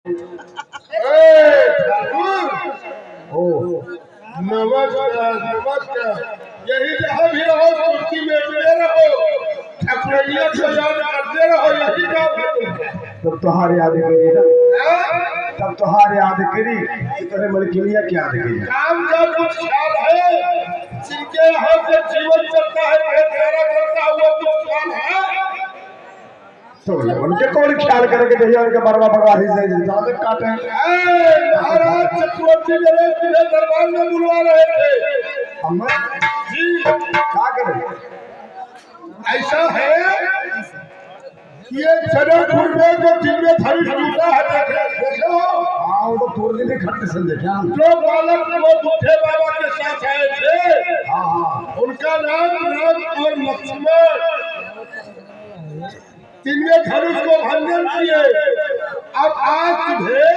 ओ नमस्कार नमस्कार। यही जहाँ भी रहो कुर्सी बैठते रहो, ठकुरानियत को याद करते रहो, यही काम है। तब तुहार याद करी ना, तब तुहार याद करी कि तेरे मलकिनिया क्या याद करी। काम का कुछ ख्याल है, जिनके यहाँ से जीवन चलता है, पेट करता हुआ कुछ ख्याल है। तो उनके कौन ख्याल करके भैया उनके बरवा बरवाही से ज्यादा काटे हैं। महाराज चक्रवर्ती नरेश तुझे दरबार में बुलवा रहे थे। अम्मा जी क्या करें। ऐसा है कि ये जनकपुर में जो जिनमें धनुष टूटा है देखो। हाँ वो तो तोड़ने भी खट्टे संजय क्या। जो बालक वो बुढ़े बाबा के साथ आए थे, हाँ उनका नाम राम और लक्ष्मण, जिनमें धनुष को भंजन किए। अब आज तुझे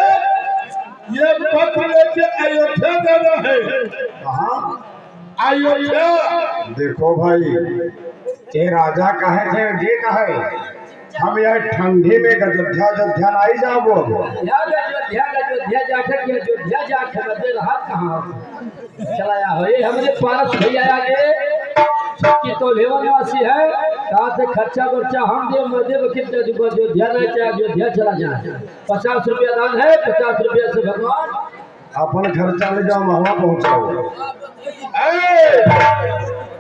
ये पत्र लेके अयोध्या जाना है। कहाँ अयोध्या देखो भाई, ये राजा कहे थे ये कहे हम यार ठंडी में अयोध्या अयोध्या नहीं जाबो। अयोध्या जाके बदले रहा कहाँ चलाया हो। ये हमारे पारस भैया आगे की तो लेवा निवासी है, कहाँ से खर्चा वर्चा हम दे मदे कितने अयोध्या नहीं चाहे अयोध्या चला जाए। 50 रुपया दान है, 50 रुपया से भगवान अपन खर्चा ले जाओ वहां पहुंचाओ।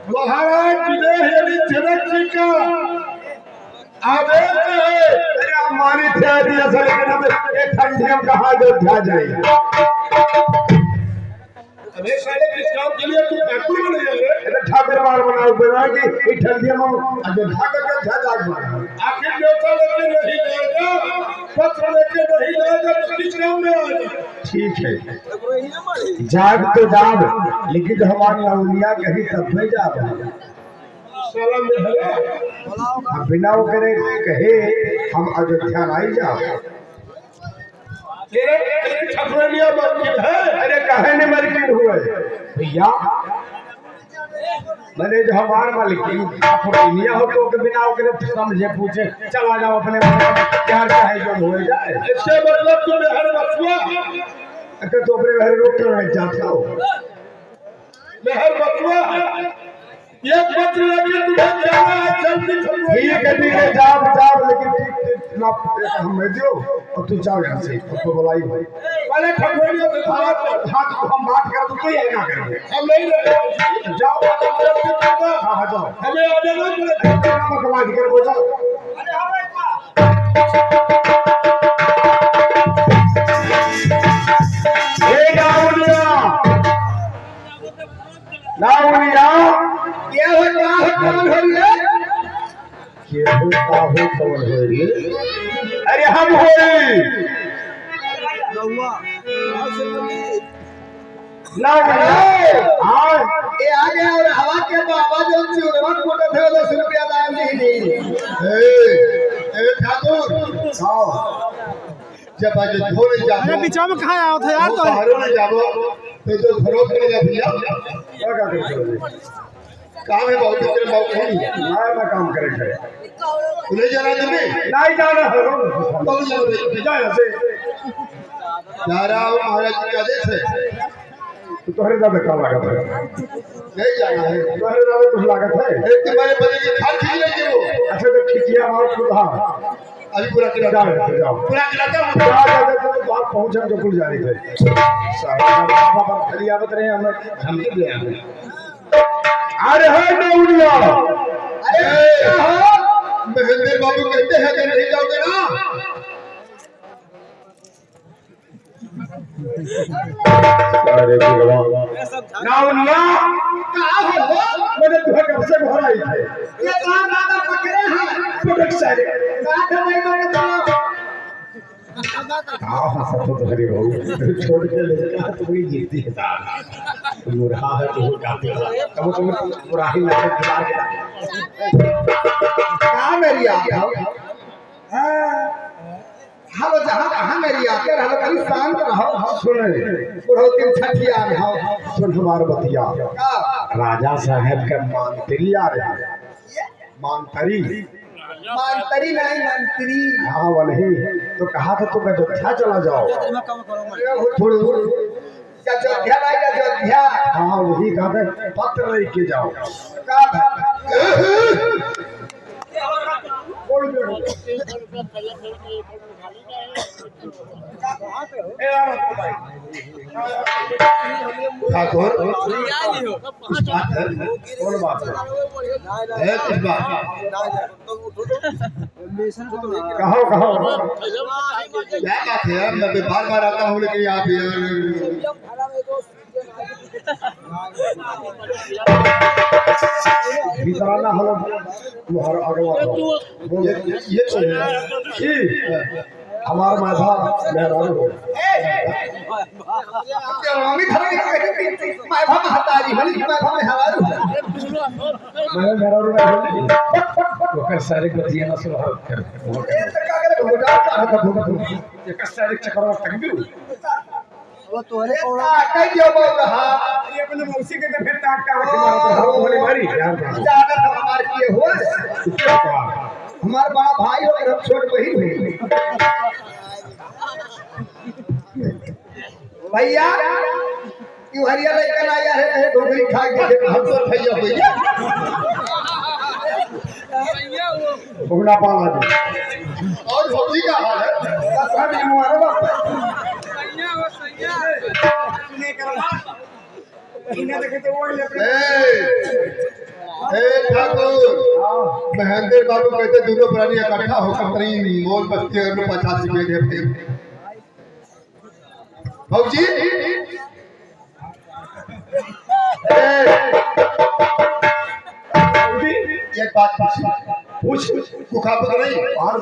महाराज यदि जनक जी का आदेश है। अरे हमारी तैयारी असल में ठंडी में कहाँ अयोध्या जाएगा। अरे साले किस काम के लिए तू ठाकुर बन गया रे? ठाकुर बार बना कि ठंडी में अयोध्या का जाएगा। आखिर न्योता लेके नहीं जाएगा, पत्र लेके नहीं जाएगा तो किस काम में आएगा? ठीक है जाग तो जाग, लेकिन जो हमारी अवलिया कही तब में जाग। साला में बिना वो करे कहे हम अयोध्या नहीं जाओ। तेरे ठकुरानिया मस्जिद है। अरे कहे ने मलकिन हुए भैया, मैंने जो हमार मलकिन ठकुरानिया हो तो बिना वो करे समझे पूछे चला जाओ अपने प्यार चाहे जो हो जाए। इससे मतलब तू मेहर बचुआ, अगर तो अपने घर रोक कर जाता हो। मेहर बचुआ ये पत्र लेके तुझे जाना है जल्दी ठीक है ठीक है जाओ जाओ, लेकिन ना हमें दो और तू जाओ यहाँ से। तो बुलाई भाई पहले ठकुरानिया से बात कर। हाँ तो हम बात कर तो ये ना करेंगे। हम नहीं रहेंगे, जाओ हाँ जाओ, हमें आ जाना पड़ेगा। बकवास कर वो जाओ। लाउनिया क्या हो कौन हो रे? क्या होता हो कौन हो रे? अरे हम हो रे लाउनिया। हाँ ये आ गया और हवा के बाबा जो चूरमा फोटो थे 10 रुपया दान नहीं। ए ठाकुर हाँ जब आज धोने जाओ मैं बीच में कहाँ आया था यार। तो बाहरों में जाओ तो फरोख करेगा भैया। क्या करते हो? काम है बहुत तेरे बाबू नहीं मैं काम करेंगे उन्हें जाना तुम्हें नहीं जाना है कब जाओगे? जा यहाँ से। जा रहा हूँ महाराज जी का आदेश है। तो तुम्हारे ज्यादा क्या लागत है? नहीं जाना है। तुम्हारे ज्यादा कुछ लागत है? एक तुम्हारे बने की खाल खींच लेंगे वो। अच्छा तो खिचिया और खुदा अभी पूरा जाओ जाओ पूरा खिलाता हूँ। बात पहुंचे तो कुल जाने थे बाबा खड़ी आवत रहे हमें धमकी दे। अरे है नौनिया। अरे महेंद्र बाबू कहते हैं कि नहीं जाओगे ना? अरे नौनिया कहाँ हो? मैंने तुम्हें कब से घर आई थे। ये काम राधा पकड़े हैं। पकड़ सारे राधा नहीं माने तो तो हरी बहू छोड़ के ले जा तुम्हें जीती है साहब मुरहा है तो गाते हो तब तुम्हें मुराही लगे दिला के कहाँ मेरी आके हेलो जहाँ कहाँ मेरी आके रहो कहीं शांत रहो। सुने बुढ़ो दिन छठिया में हो सुन हमार बतिया राजा साहब के मानतरी आ रहे हैं। मानतरी मंत्री नहीं मंत्री। हाँ वो नहीं तो कहा था तुम अयोध्या चला जाओ। थोड़ा अयोध्या नहीं अयोध्या। हाँ वही कहा था पत्र लेके जाओ। का ठाकुर कौन बात है? किस बात? कहो कहो क्या बात है यार? मैं बार बार आता हूँ लेकिन आप बिचारा हलो मोहर अगवा ये तो है हमार माथा मेहरारू हो रामी धरे मैं भा महतारी भली मैं भा मेहरारू मैं मेहरारू नहीं ओकर सारे गतिया ना सुनो कर ये तो का करे घोटा एक सारे चक्कर तक भी वो तोरे कोड़ा कई जो बोल रहा ये अपने मौसी के तो फिर ताक का होने मारी यार ज्यादा हमार किए हो हमार बड़ा भाई हो हम छोट बहन हुई भैया क्यों हरिया लेकर आया है ढोकरी खा के हम तो भैया भैया बुगना पाला दे और होली का हाल है सब हम हमारे बाप ठाकुर महेंद्र बाबू कहते दोनों प्राणी इकट्ठा होकर कहीं मोल बस्ती और 50 रुपये देते भाजी एक बात पूछ भूखा तो नहीं और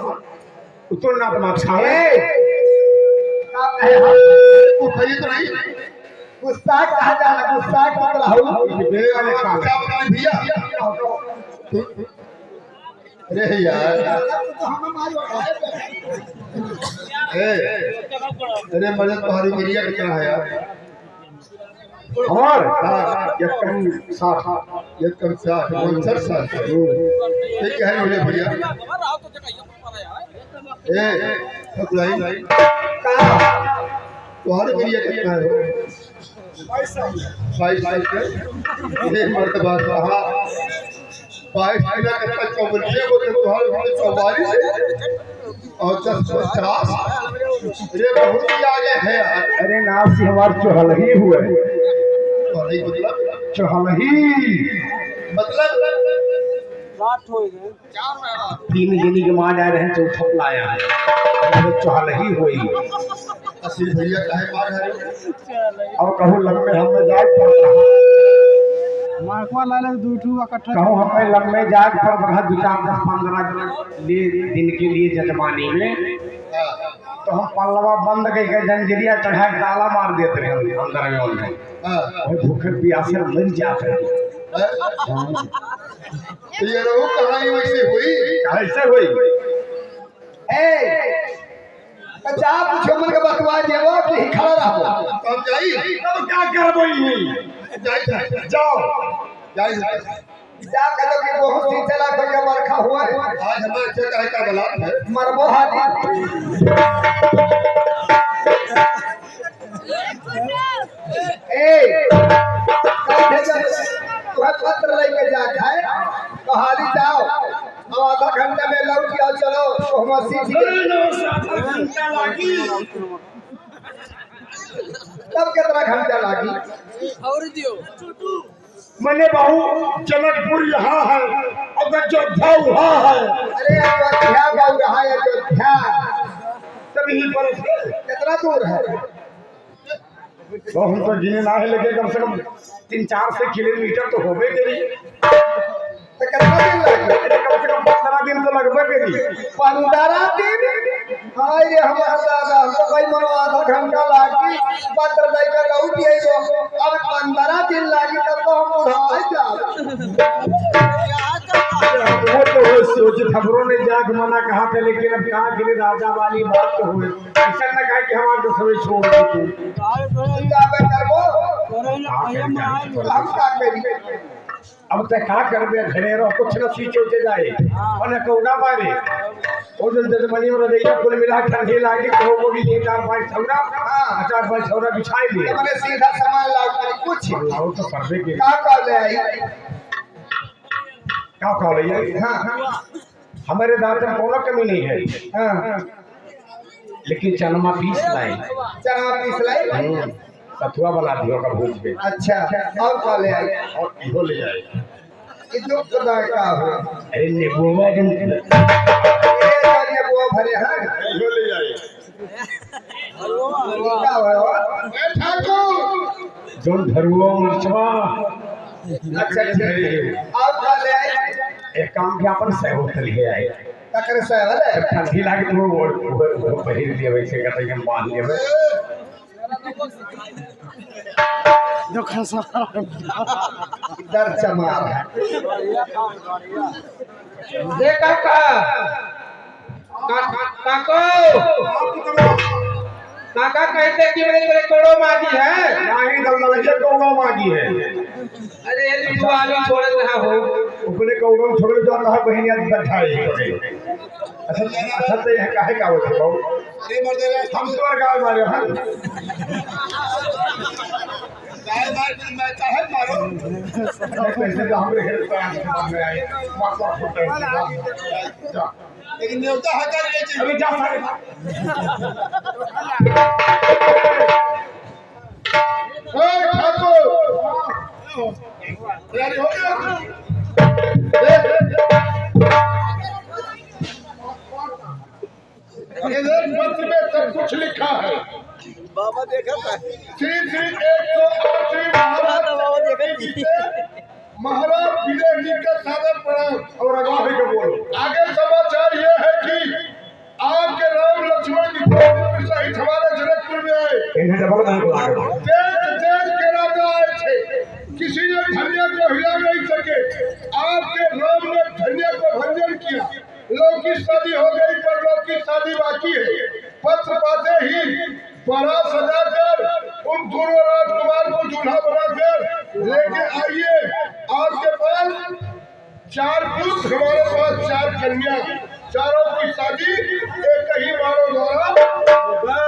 उतर ना अपना छावे भूखा तो नहीं गुस्सा कहा जाना गुस्सा कर रहा हूं भैया अरे यार अरे मदद तुम्हारी मिलिया कितना है यार और एकदम 60 ठीक है मेरे भैया तुम्हारी मिलिया कितना है 22 एक मरतबा कहा 22 महीना का चौबीस को तुम्हारे 44 और 10-50 ये बहुत ही आगे है यार अरे नाम से हमारे चौहल ही हुए मतलब चौहल ही मतलब तीन गिनी के मार जा रहे हैं चौथा लाया है चौहल ही हुई असली भैया काहे मार है और कहूँ लम्बे हमें जाग पड़ रहा मार्कवा लाले दू ठू इकट्ठा कहूँ हमें लम्बे जाग पड़ रहा 2-10-15 दिन के लिए जजमानी में तो हम पल्लवा बंद करके जंजीरिया चढ़ा के ताला मार देते रहे अंदर में और भूखे प्यासे मर जाते तो ये रहो कहानी वैसे हुई कैसे हुई अच्छा पूछो मन के बतवा देवो कि खड़ा रहबो हम जाई तो क्या करबो जाई जाओ जाई जा कहो कि बहुत ही चला कोई बरखा हुआ आज हमारे से कहे का बलात है मरबो हाथी पत्र लेके जा है कहाली जाओ अब आधा घंटा में लौट जाओ चलो तो हम तब कितना घंटा लागी और दियो मैंने बाहू जनकपुर यहाँ है अब अयोध्या वहाँ है अरे अयोध्या गाँव रहा है अयोध्या तभी पर कितना दूर है तो हम तो गिने ना है लेकिन कम से कम 3-4 किलोमीटर तो होबे करी तो कितना दिन लगे कम से कम 15 दिन तो लगभग करी 15 दिन हाय रे हमारा दादा हमको भाई मनो आधा घंटा लागी पत्र लेकर लौट आइबो अब 15 दिन लागी तब तो हम उड़ा जा वो तो सोच खबरों ने जाग मना कहा था लेकिन अब कहाँ के लिए राजा वाली बात तो हुई ऐसा न कहा कि हमारे तो सभी छोड़ दो जाबे करबो हम का करी अब तक का करबे घरे रहो कुछ न सीखे जाए और कौड़ा मारे ओ जन मनी और दैया कुल मिला ठंडी लागी तो वो भी 4-5 छौरा हां 4-5 छौरा बिछाई लिए मैंने सीधा सामान लाओ कुछ लाओ तो परबे के का कर ले आई क्या कह रही है हां हमारे दांत में कोनो कमी नहीं है हां लेकिन चनमा पीस लाए चना पीस लाई सतुआ बना दियो का भूज के अच्छा और का ले आई और इहो ले जाए ये जो खुदा का हो अरे नींबूवा जन ये जाने बुआ भरे हैं इहो ले जाए क्या हो ए ठाकुर जोन धरुआ मरचवा अच्छा और का ले आई एक काम के अपन सहयोग कर लिए आए तकर से वाले ठंडी लागे तो वो पहिर दिए वैसे कहते हैं बांध लिए जो खसा दर चमार है ये काका काको काका कहते कि मेरे तेरे कोड़ो मागी है नहीं दम लगे कौड़ो मागी है अरे ये तू आलू छोड़ रहा हो ऊपरे कौड़ो छोड़ जो रहा बहनिया बैठाई अच्छा तो यह काहे का होता बाबू अरे मर दे हम तो गाय मारे हां गाय मार के मैं चाहे मारो कैसे जो हमरे घर पे आए माता फुटे जा लेकिन न्योता हजार ले चाहिए अभी जा सारे ए ठाकुर तैयारी हो गया इधर पत्र में सब कुछ लिखा है बाबा देखा था श्री श्री 108 महाराज विजय जी का सादर प्रणाम और अगवा के बोल आगे समाचार ये है कि आपके राम लक्ष्मण जी सहित हमारे जनकपुर में आए इन्हें डबल करने को लागे देश देश के राजा आए थे किसी ने धन्य को हिला नहीं सके आपके राम ने धन्य को भंजन किया लोग की शादी हो गई पर लोग की शादी बाकी है पत्र पाते ही बड़ा सजाकर उन दोनों राजकुमार को दूल्हा बनाकर लेके आइए आपके पास 4 पुत्र हमारे पास 4 कन्या चारों की शादी एक ही बारों द्वारा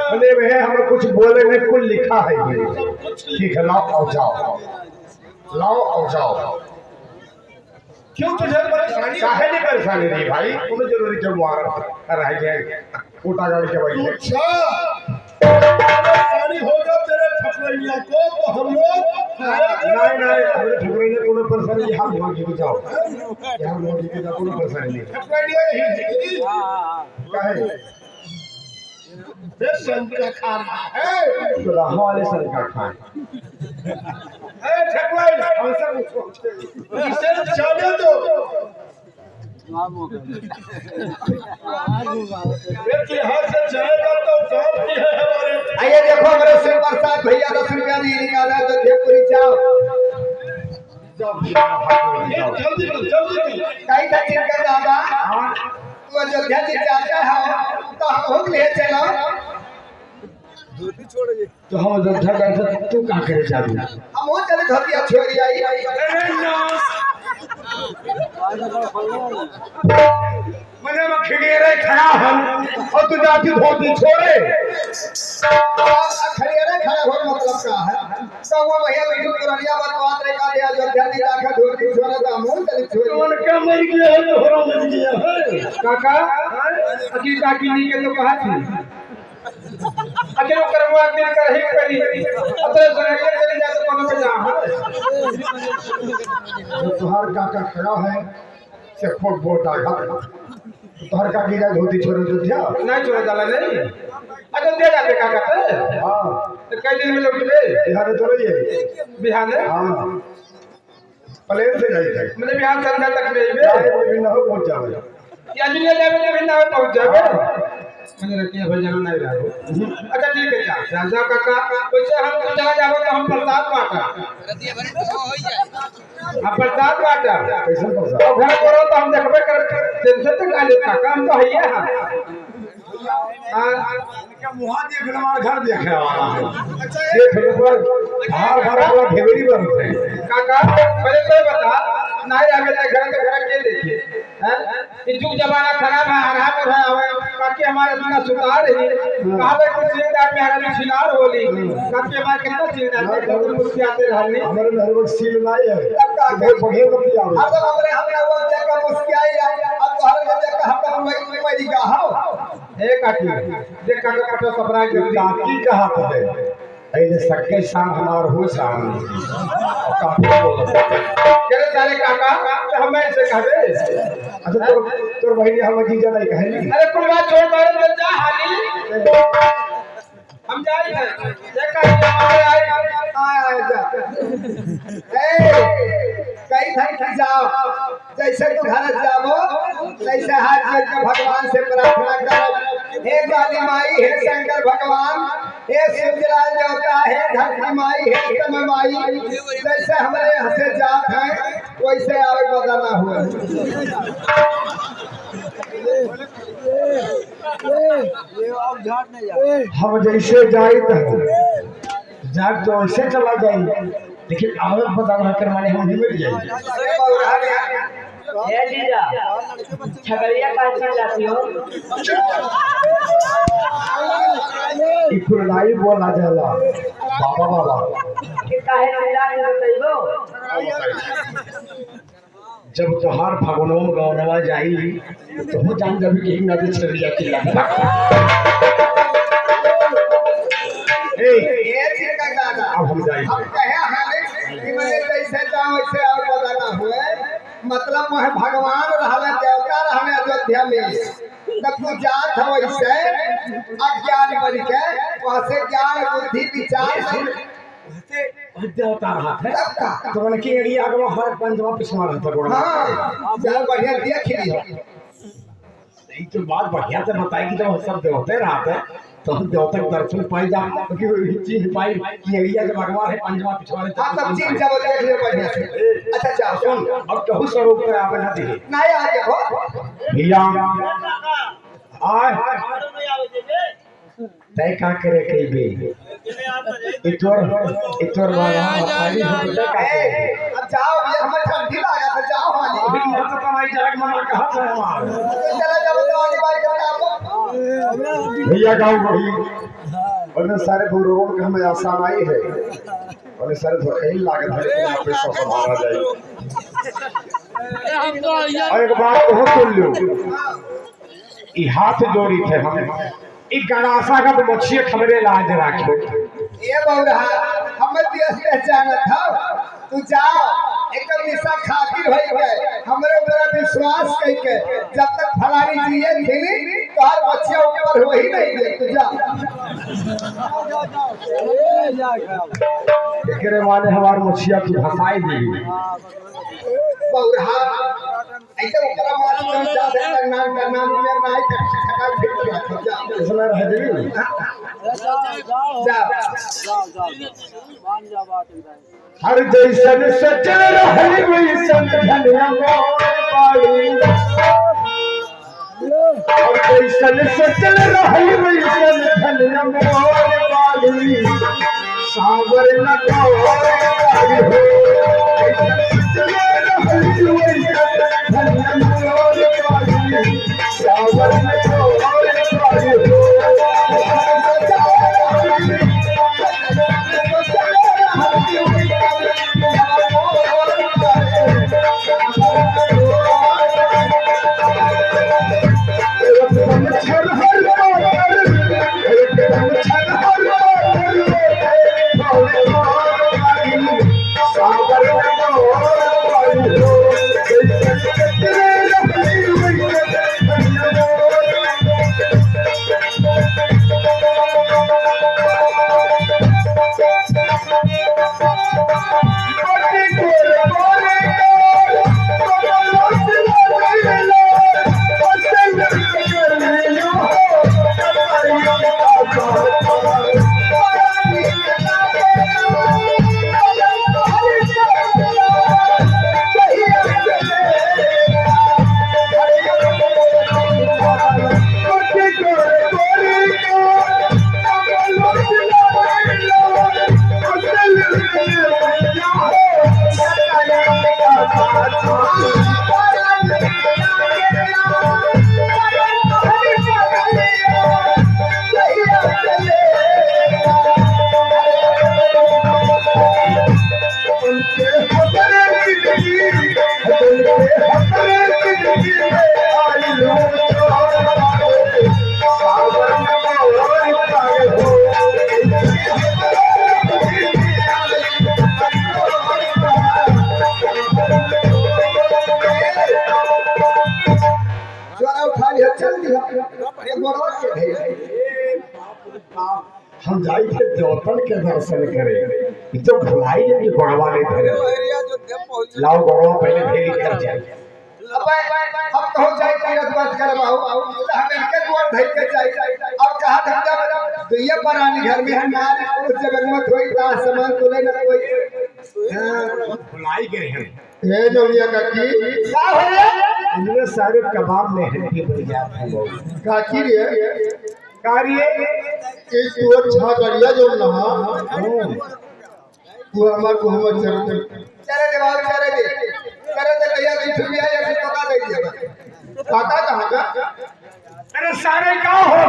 अरे वे हमें कुछ बोले में कुछ लिखा है ये ठीक है लाओ आओ जाओ क्यों तुझे परेशानी काहे नहीं परेशानी नहीं भाई तुम्हें जरूरी क्यों मार रह गए कोटा गाड़ी के भाई अच्छा परेशानी होगा तेरे ठकुरैया को तो हम लोग नहीं हमरे ठकुरे ने कोनो परेशानी यहाँ मोड़ के जाओ यहाँ मोड़ के जाओ कोनो परेशानी नहीं ठकुरैया ही काहे ये शंकर खा रहा है तो हमारे सर का खान ए ठकुरे हमसे पूछो इसे जाने दो ये हाथ से जाएगा तो काम की है हमारे आइए देखो मेरे सिर पर साथ भैया 10 रुपया नहीं निकाला तो देखपुरी जाओ जल्दी कहीं तक चिंता दादा तू अयोध्या जी जाता है तो हम हो ले चलो तो हम अयोध्या गए तू का करे जाबी हम हो चले धोतिया छोड़ी आई मैंने मैं खिड़ेरे खड़ा हम और तू जाती धोती छोड़े खड़ियारे खड़ा हो मतलब का है तो वो भैया बैठो पुरानिया बात रे का दिया अयोध्या जी जाके धोती छोड़ा तो हम हो चले छोड़ी कौन का मर गया है तो होरो मर गया है काका अकी काकी नहीं के तो कहा थी अके वो करवा के कर ही करी अतरे सने के चली जा तो कोनो पे जा तुहार काका खड़ा है से फोट फोट आ गया तुहार का गिरा धोती छोड़ अयोध्या नहीं छोड़ा जाला नहीं अयोध्या जाते काका ते हां तो कई दिन में लौटबे बिहार तो रही है बिहार में हां प्लेन से जाइए मैंने बिहार संध्या तक भेजबे भी ना हो पहुंच जावे या दुनिया जावे तो बिना पहुंच जावे मैंने रखिए भाई जाना नहीं रहा अच्छा ठीक है जा जा काका वैसे हम तो चला जावे तो हम प्रसाद बांटा हम प्रसाद बांटा कैसे पहुंचा तो घर करो तो हम देखबे कर टेंशन तक आले काका हम तो हइए हां क्या मुहा देख ले हमारा घर देखे वाला है देख ले पर हर घर वाला भेवरी बनते हैं काका पहले तो बता नहीं आवे तो घर के घर के देखिए हैं ये जुग जमाना खराब है हरा पर है हवे बाकी हमारे इतना सुधार है काले के जिंदा में हरा छिनार होली बाकी हमारे कितना जिंदा है तो मुस्कियाते रहने हमारे घर में सील नहीं है अब का बहुत बढ़िया बती आवे अब हमरे हमने वो देखा मुस्कियाई अब तो हर जगह हम वही मरी का हो एक आटी देखा के पटो सपना के काकी कहा थे ऐसे सबके साथ हमार हो शाम काफी बोल केरे सारे काका तो हम ऐसे कहबे अच्छा तोर बहनी हम जीजा नहीं कहली अरे कुल बात छोड़ मारे जा हाली हम जाई है देखा हमारे आए जा कई थक जाओ जैसे तू घर जाओ वैसे हाथ जोड़ के भगवान से प्रार्थना करो हे काली माई हे शंकर भगवान हे शिवराज देवता हे धरती माई हे समय माई जैसे हमारे यहाँ से जात है वैसे आगे बदलना हुआ हम जैसे जाए जाग तो ऐसे चला जाए लेकिन आवे बदल कर माने हम ही मिल जाए ए जीजा छगड़िया कहाँ चल जाती हो इकुलाई बोला जाला बाबा बाबा कितना है चिल्ला के बताइबो जब तोहार फगनों गौनवा जाई तो हो जान जब कि नदी चल जाती है ये चिरका दादा अब हम जाए हम कहे हमें कि मैंने जैसे जाओ वैसे और बदलना हुए मतलब वह भगवान रहने देवता रहने अयोध्या में तब तू जात हो वैसे अज्ञान बन के वहाँ से ज्ञान बुद्धि विचार देवता रहा है तो मैंने कि एरिया अगवा हर पंजवा पिछवा रहता गोड़ा हाँ जब बढ़िया देख लियो ये तो बात बढ़िया से बताई कि जब सब देवते रहते तो हम देवता के दर्शन पाई जा क्योंकि चीज पाई कि एरिया के भगवान है पंजवा पिछवा हाँ तब चीज जब देख लियो बढ़िया से अच्छा जाओ सुन अब कहू स्वरूप पे आवे ना दी नहीं आ जाओ भैया आय तय का करे कई बे इतोर वाला खाली हो तो का अब जाओ ये हमें ठंडी लगा था जाओ हाली भैया तो कमाई जाग मना कहा था हमार चला जाओ तो आगे बार करता आपको भैया गाँव वही और सारे बुरों के हमें आसान आई है और सारे धोखे लागत है कि यहाँ पे सब संभाला जाए और एक बात बहुत बोल लो ये हाथ जोड़ी थे हम एक गणासा का तो मच्छी खबरें लाज राखो ये बौरा हमें देश पहचान था तू जाओ एक निशा खातिर हो गए हमरे ऊपर विश्वास कई के जब तक फलानी जिए थी तो हर बच्चे ऊपर हो ही नहीं दे तू जा एकरे माने हमार मच्छिया तू फसाई दी बौरा ऐसे ऊपर मालूम नहीं जा सकता नाम करना मेरा नहीं ठका फिट जा इसमें रह गई हर जैसन सचल रहली वैसन धनिया मोर पाड़ी हर जैसन सचल रहली वैसन धनिया मोर पाड़ी सावर न पाड़ी हो जैसन सचल रहली वैसन धनिया मोर पाड़ी सावर न पाड़ी हो गोरवा के है हम जाई थे देवतन के दर्शन करे ये तो भुलाई है कि गोड़वा नहीं धरे लाओ गोड़वा पहले भेली कर जाए अब तो जाए तीरथ बात कर बाबू हम इनके गोर धई के जाए अब कहा था जब तो ये परानी घर में हमारे कुछ जगह मत होई ता सामान तो ले ना कोई भुलाई गए हैं ये जो ये काकी का हो रे इनमें सारे कबाब में हड्डी बन जाते हैं लोग काकी रे कार्य ये तू अच्छा करिया जो ना तू हमार को हम चले दे बाबू चले दे भैया नहीं छुपी है ऐसे पता दे दिया काका कहां का अरे सारे का हो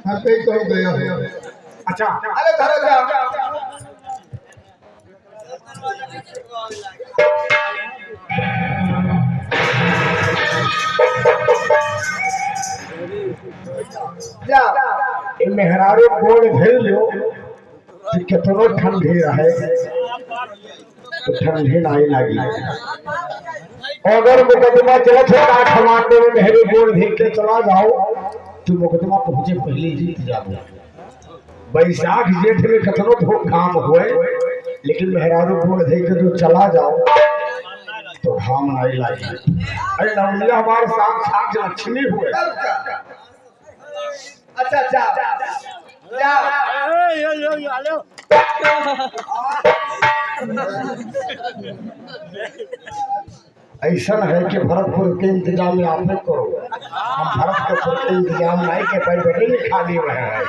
हम पे तो गया है अच्छा अरे धरो जा जा ये मेहरारू बोल भेज लो कि कितनो ठंडी रहे तो ठंडी नहीं लगी अगर मुकदमा चला था काठमांडू में मेहरी बोल भेज के चला जाओ तो मुकदमा पहुंचे पहले जीत जाओ बैसाख जेठ में कितनो धूप घाम हुए लेकिन मेहरारू बोल भेज के जो चला जाओ तो घाम नहीं लगी अरे नवलिया हमारे साथ लक्ष्मी हुए अच्छा जा जा ऐसा है कि भरतपुर के इंतजाम में आप नहीं करो हम भरतपुर के इंतजाम नहीं के पैर बैठे नहीं खाली हुए हैं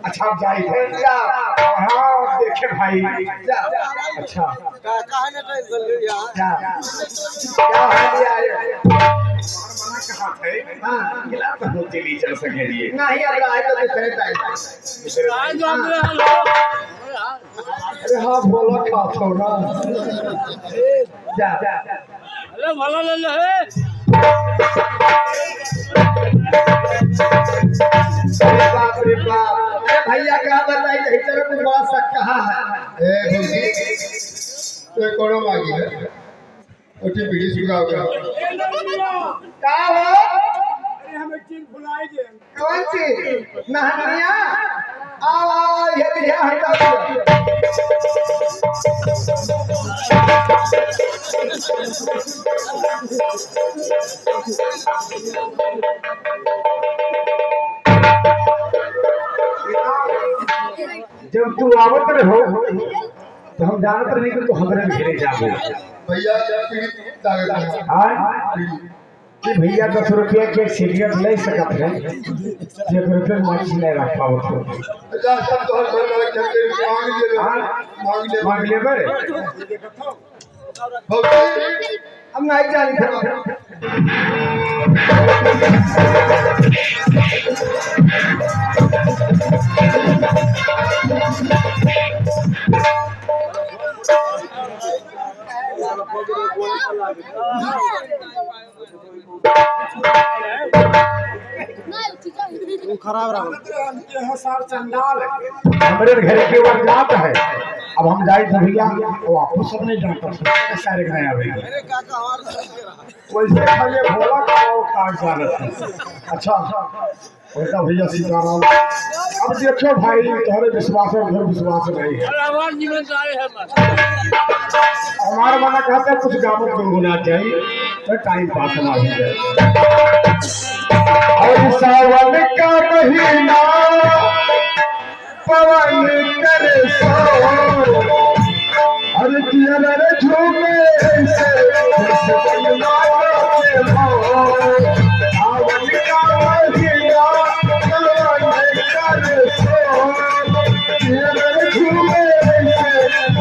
अच्छा आप जाए थे हाँ देखे भाई अच्छा चली चल सके नहीं अब आए तो दूसरे टाइम अरे हाँ बोलो खा थोड़ा जा अरे भला ले ले बाप रे बाप अरे भैया कहा बताइए इधर कुछ बड़ा शक कहा है ए भौजी तो कोनो मांगी है उठी बीड़ी सुनाओ का हो हम एक चीज भुलाए जे कौन चीज नहनिया आओ आओ ये भी हटा दो जब तू आवत रहो तो हम जानत नहीं कि तू हमरे घेरे जाबे भैया बीड़ी ताकत हां कि भैया 10 रुपया के सिगरेट ले सकत है जे रुपये मार्क्स नहीं रख पाओ तो अच्छा सब तो हर घर वाले चलते मांग ले मांग ले भौजी हम नहीं जानी था खराब रहा हमारे घर के ऊपर जात है अब हम जाए तो भैया वो आपको सब नहीं जानता सारे घर आवेंगे वैसे खाली भोला का काट जा रहा अच्छा वैसा भैया सीताराम अब देखो भाई तुम्हारे विश्वास है उधर विश्वास नहीं है हमारा मना कहते हैं कुछ गाँव में होना चाहिए तो टाइम पास ना हो जाए और सावन का महीना पवन करे सो हर किरण झूमे से बनना के हो सावन का महीना पवन करे सो किरण झूमे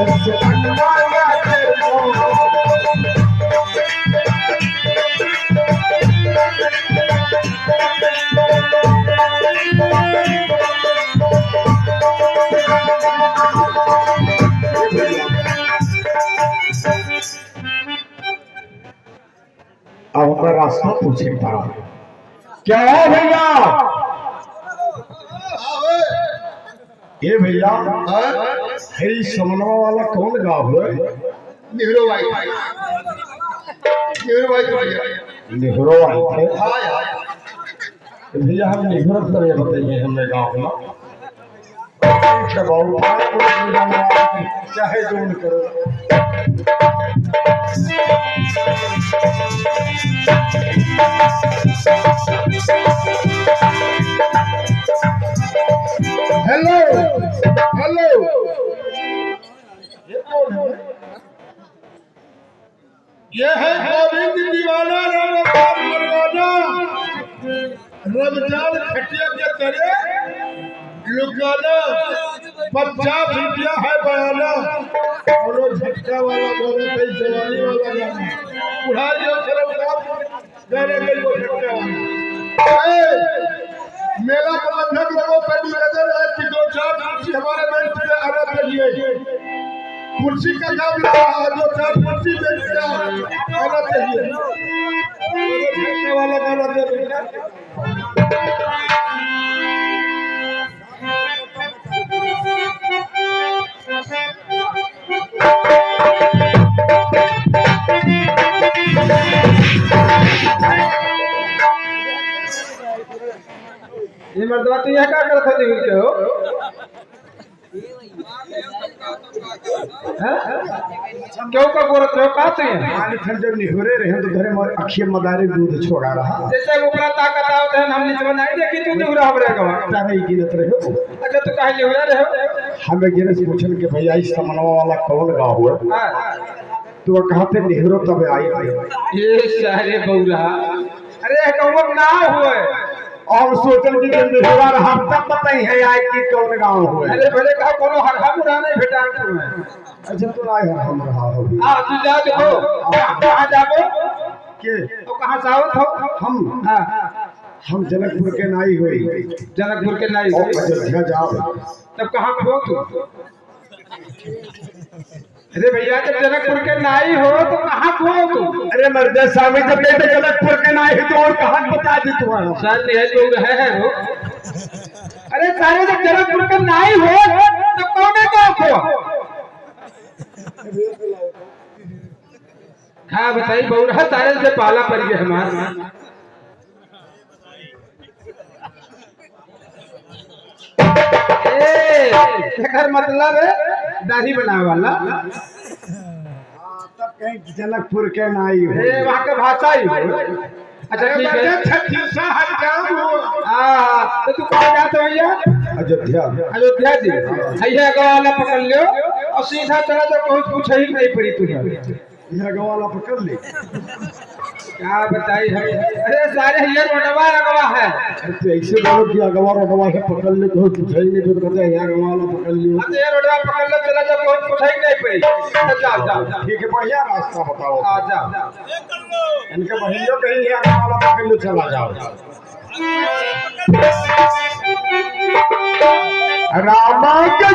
से बनना के हो अब हमारा रास्ता पूछे पड़ा क्या है भैया ये भैया है समनवा वाला कौन गाँव है नेहरू भाई भैया नेहरू वाले थे हाँ यार भैया हम निघरत करे बताइए हमें गाँव में ठीक है बाबू चाहे जो करो हेलो हेलो, ये है गोविंद दीवाना रमजान परवाना, रमजान खटिया के करे लुगाना, 50 रुपया है बयाना, और वो झटका वाला गाना कई जवानी वाला गाना उड़ा जो शर्मसार गाने में वो झटका वाला। मेला प्रबंधक लोगों पर भी नजर है कि 2-4 कुर्सी हमारे बेंच पे आना चाहिए। कुर्सी का दाम लगा है, 2-4 कुर्सी बेंच पे आना चाहिए। वाला गाना दे बेटा। ये मर्दवा तू यहाँ क्या करत होती के हो क्यों का बोलत हो का तू यहाँ पानी ठंडे निहरे रहे तो घरे में अखिए मदारे दूध छोड़ा रहा जैसे ऊपर ताकत आवत है हम नीचे नहीं देखी तू निहुरा हमरे का तारे गिनत रहे हो अच्छा तू काहे निहुरा रहे हो हमें गिने से पूछन के भैया इस समनवा वाला कौन गाँव हुआ तो कहाँ पे निहरो तब आई ये सारे बौरा अरे कहूँ ना हुए और सोचन की निहरा रहा तब बताई है आई कि कौन गाँव हुआ अरे भले का कोनो हरहा मुरा नहीं भेटा तुम्हें अच्छा तो आए हम रहा हो आ तू जा देखो कहाँ जाबो के तो कहाँ से आवत हो हम जनकपुर के नाई हुई जनकपुर के नाई और अयोध्या जाओ तब कहाँ खो तू अरे भैया जब जनकपुर के नाई हो तो कहाँ खो तू अरे मर्दे स्वामी जब कहते जनकपुर के नाई तो और कहाँ बता दी तुम्हारा सर ये जो है वो अरे सारे जब जनकपुर के नाई हो तो कौन का खो हाँ बताइए बहुरा सारे से पाला पड़ गया हमारा मतलब है दाढ़ी बनाने वाला तब कहीं जनकपुर के नाई हो वहाँ का भाषा ही हो अच्छा ठीक है तो तू कहाँ जाते हो भैया अयोध्या अयोध्या जी भैया वाला पकड़ लियो और सीधा चला तो कोई पूछ ही नहीं पड़ी तुझे यह गवाला पकड़ ले क्या बताई हम अरे सारे ये रोडवा लगवा है तो ऐसे बोलो कि अगवा रोडवा से पकड़ ले तो पूछे ही नहीं तो कहते हैं यहाँ गवाला पकड़ लियो अब ये रोडवा पकड़ ले चला जा कोई पूछ ही नहीं पड़ी तो जा जा ठीक है बढ़िया रास्ता बताओ आ जा इनके बहिनियों कहीं यहाँ गवाला पकड़ ले चला जाओ रामा के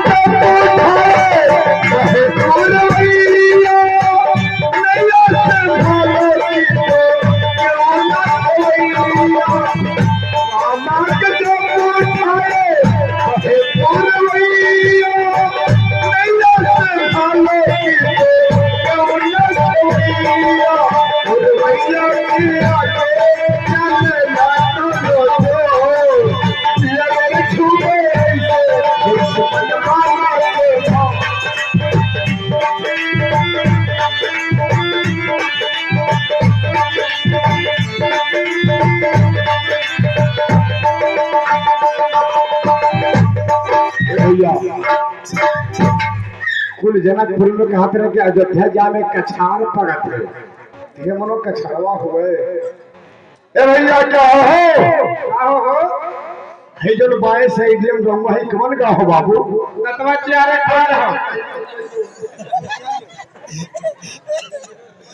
कुल जनकपुर में कहा तरह के अयोध्या जाने कछार पड़त है ये मनो कछारवा हुए ए भैया क्या हो हे जो बाएं साइड में गंगा है कौन का हो बाबू नतवा चारे खा रहा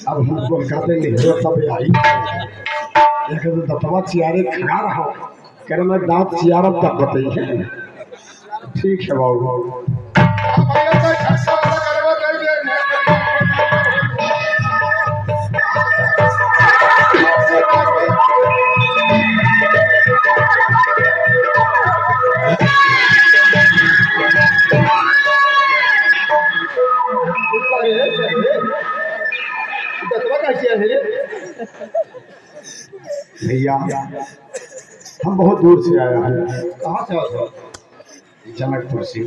अब हमको कहते नहीं हो तब आई लेकिन तो दतवा चियारे खा रहा कर मैं दांत चियारब तक बताई है ठीक है बाबू भैया हम बहुत दूर से आया हैं, कहाँ से आओ? जनकपुर से।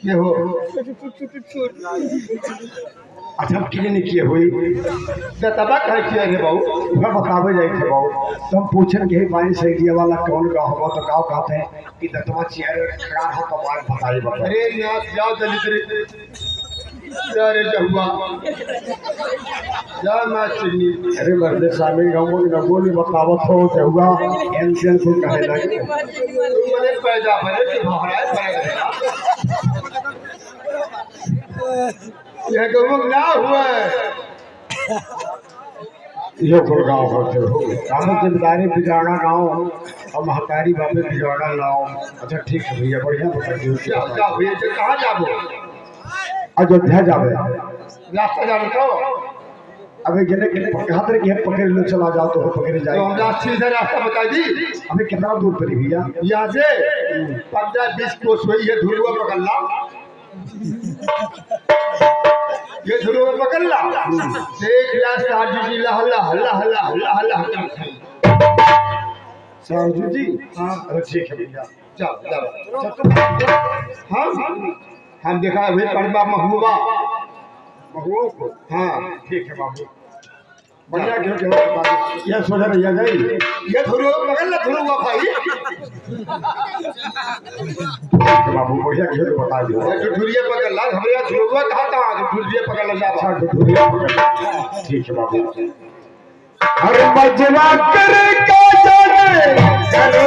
ये हो अच्छा क्लिनिक किए हुई दतबा कहे किया रे बाबू? वह बतावे जाए थे बाबू, तो हम पूछन के पानी सैडिया वाला कौन गाँव होगा, तो गाँव कहते हैं कि दतवा चेहरे खड़ा हो तो बात बताइए बता। अरे यहाँ जाओ जल्दी तेरे जा रे जहुआ जा मैं चिन्नी। अरे मर्दे शामिल गाँव में नगो ने बतावत हो जहुआ एनसीएन को कहे लगे मैंने पैदा भरे कि भाड़ा पड़ेगा यह गमुक ना हुआ ये कोई गाँव होते हो गाँव जिम्मेदारी बिजाड़ा गाँव और महतारी बाबे बिजाड़ा गाँव। अच्छा ठीक है भैया बढ़िया बताइए जाओ जाओ भैया जी, कहाँ जाबो? अयोध्या जावे रास्ता जाने तो अबे जने के खातर के पकड़ लो चला जाओ तो पकड़े जाए। हम सीधा रास्ता बता दी। अबे कितना दूर पड़ी भैया? यहाँ से 15-20 कोस हुई है धुरुआ पकड़ना। ये धुरुआ पकड़ना देख ला साजू जी हल्ला हल्ला हल्ला हल्ला हल्ला साजू जी हाँ अरे ठीक है भैया चल हम देखा हुए पड़वा महबूबा महुओं को हाँ ठीक है बाबू बढ़िया क्यों यह सोचा भैया गई ये धुरुआ पकड़ना धुरुआ भाई बाबू बढ़िया क्यों बता दो। धुरिया पकड़ना हमारे धुरुआ कहाँ था धुरिया पकड़ना जावा। अच्छा ठीक है बाबू। अरे बजवा करे का जाने करे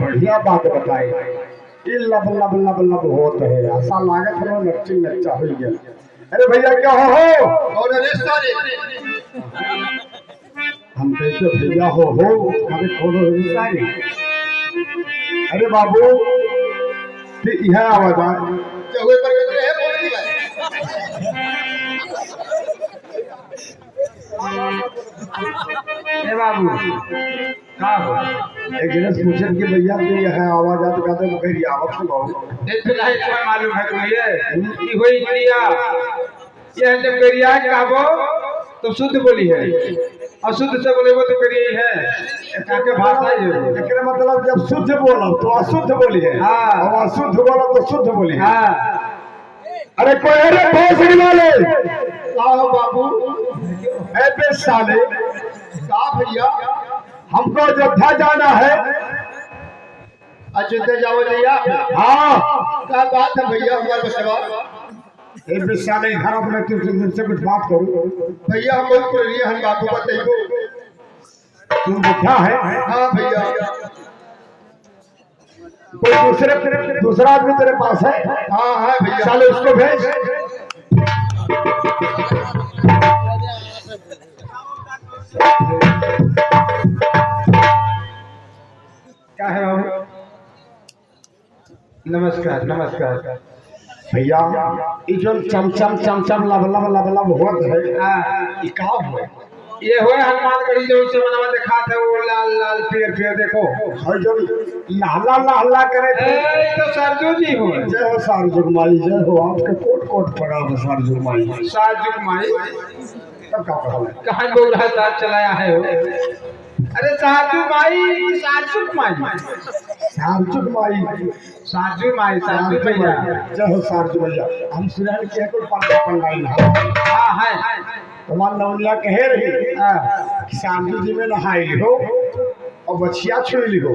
बढ़िया बात बताई ये लब लब लब लब होते है ऐसा लागत है नच्ची नच्चा हो गया। अरे भैया क्या हो और रिश्ता हम कैसे भैया हो अरे कोनो रिश्ता नहीं। अरे बाबू यह आवाज है चौहे पर कितने है बोल दी भाई ए बाबू का हो एक गिलास पूछन के भैया तो यह आवाज आते कहते मेरी आवाज तो बाबू देख नहीं क्या मालूम है तुम्हें ये होई क्रिया ये जब क्रिया कहबो तो शुद्ध बोली है अशुद्ध से बोले वो तो क्रिया है काके भाषा है एकरे मतलब जब शुद्ध बोलो तो अशुद्ध बोली है हाँ। और अशुद्ध बोलो तो शुद्ध बोली है। हां अरे कोई अरे भोसड़ी वाले आओ बाबू ऐसे साले का भैया हमको अयोध्या जाना है। अयोध्या जाओ भैया हाँ क्या बात है भैया हमारे बसवा एक साले घर अपने तुमसे कुछ बात करूं भैया हम बहुत कर लिए हम बापू बताइए तुम क्या है? हाँ भैया कोई दूसरा आदमी तेरे पास है? हाँ हाँ भैया साले उसको भेज। क्या है बाबू? नमस्कार नमस्कार भैया ये जो चमचम चमचम लब लब लब लब होत है हां ये का हुआ? ये होए हनुमान गढ़ी जो से मनवा देखा था वो लाल लाल पेड़ देखो और जो लहला लहला करे थे ए तो सरजू जी हो जय हो सारजुग माई जय हो आपके कोट कोट पड़ा है सारजुग माई साजुक माई सब का पड़ा है कहां बोला साथ चलाया है वो अरे साजू माई साजुक माई सारजुग माई साजू माई साजू भैया जय हो सारजुग भैया हम सुनान के कोई पंडाई ना हां है तुम्हार नवनिया कहे रही सारजू जी में नहाई हो और बछिया छुई हो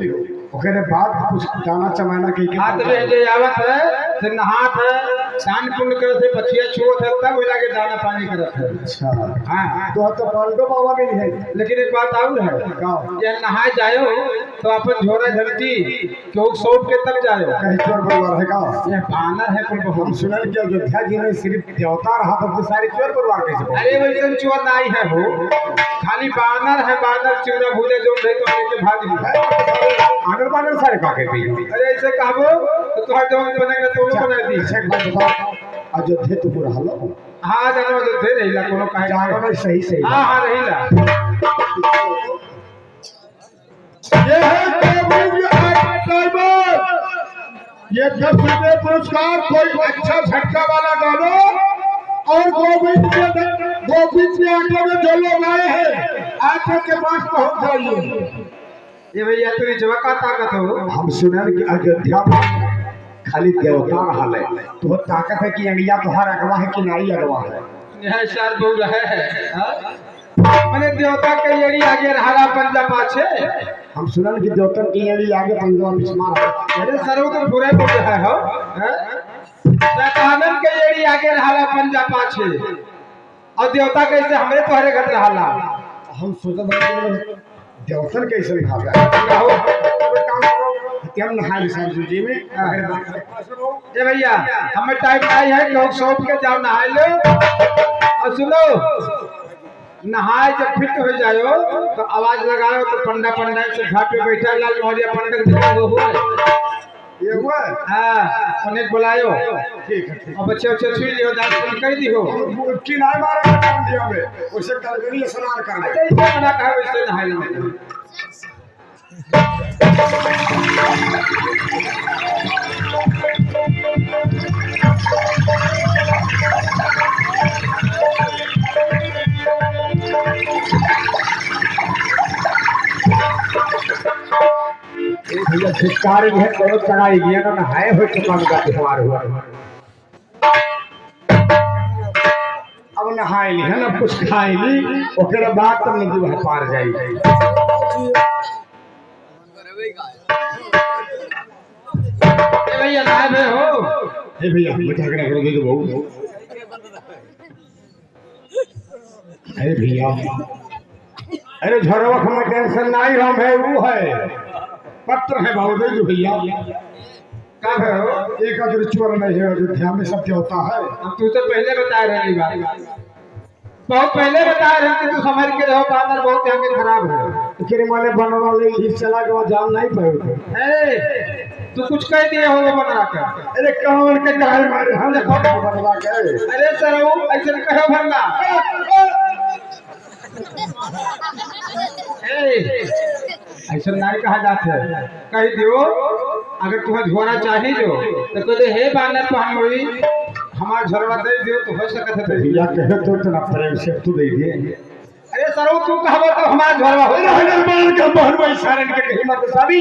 ओकरे बाद कुछ दाना चमाना के हाथ में जो आवत है फिर नहात है दान पुण्य करत है, बचिया छुअत है, तब ओला के दाना पानी करत है। अच्छा हाँ तो पांडव बाबा नहीं है। लेकिन एक बात और है, ये नहाए जायो तो अपन झोरा झलती क्यों सौंप के तब जायो। कहीं चोर परिवार है का? ये बानर है कोई हम बहुत। सुनल कि अयोध्या जी में सिर्फ देवता रहा तो सारे चोर परिवार कैसे पहुंचे? अरे वैसे चोर नहीं है हो, खाली बानर है, बानर चिड़ा भूले जो नहीं तो लेके भाग गई। आनर बानर सारे का कहते हैं। अरे ऐसे कहबो तो तुम्हारे जवान बनेगा तो लोग बना दी। अच्छा एक बात बताओ, अयोध्या तो पूरा हलो हाँ जानो जो दे रही ला कोनो काहे जानो में सही सही हाँ हाँ रही ला। ये है गोविंद ड्राइवर। ये 10 रुपये पुरस्कार कोई अच्छा झटका वाला गानो और गोविंद के ऑटो में जो लोग आए हैं ऑटो के पास पहुंच जाइए। ये भैया तू जवा का ताकत हो। हम सुनल कि अयोध्या में खाली देवता रहल है तो ताकत है कि इंडिया तोहार अगवा है कि नहीं अगवा है? यह शायद बोल रहे हैं मैंने देवता के यड़ी आगे हरा पंजा पाछे। हम सुनल कि देवतन की इंडी आगे पंजवा बिस्मार है। अरे सरो तो बुरे बोल रहे हो। शैतानन के यड़ी आगे हरा पंजा पाछे और देवता कैसे हमरे तोहरे घर रहला। हम सोचत हन देवतन कैसे भागा कहो हम नहाए सांसू जी में ए भैया हमें टाइम नहीं है, लोग सौंप के जाओ नहाए लो। और सुनो नहाए जब फिट हो जाओ तो आवाज लगाओ तो पंडा पंडा से घाट पे बैठा लाल मोहरिया पंडा वो हुआ ये हुआ हाँ उन्हें बुलायो ठीक है ठीक और बच्चे बच्चे छुई लियो दांत कर दी हो। की नाय मारे काम दिया में उसे करगनी स्नान करना अच्छा इसे बना कहा वैसे नहाए लो। भैया छिटकारी है कोनो चढ़ाई गया ना नहाए हो चुका का त्योहार हुआ। अब नहाए ली है ना कुछ खाए ली ओकरे बाद तब नदी वहां पार जाई। ए भैया नहाए भे हो। ए भैया मजा करा करो दे बहु। अरे भैया अरे झरवा में टेंशन नहीं हम है वो है पत्र है भाव दे भैया का भे हो। एक अगर चोर नहीं है अयोध्या में सब होता है। अब तू तो पहले बताए रही बात, बहुत पहले बताए रहे कि तू समझ के रहो बानर बहुत आगे खराब है। तेरे माने बनवा ले इस चला के बाद जान नहीं पाए। ए तू कुछ कह दिए हो बना के। अरे कौन के काहे मारे हम बनवा के। अरे सर वो ऐसे कहो भरना ऐसा नहीं कहा जाता है। कह दियो अगर तुम्हें झोरा चाहिए जो तो कहते हे बानर पहन हुई हमार झोरवा दे दियो तो हो सकत है। भैया कहे तो इतना प्रेम से तू दे दे। अरे सर वो तू कहबो तो हमार झोरवा हो हनुमान का बहन भाई सारन के कहीं मत साबी।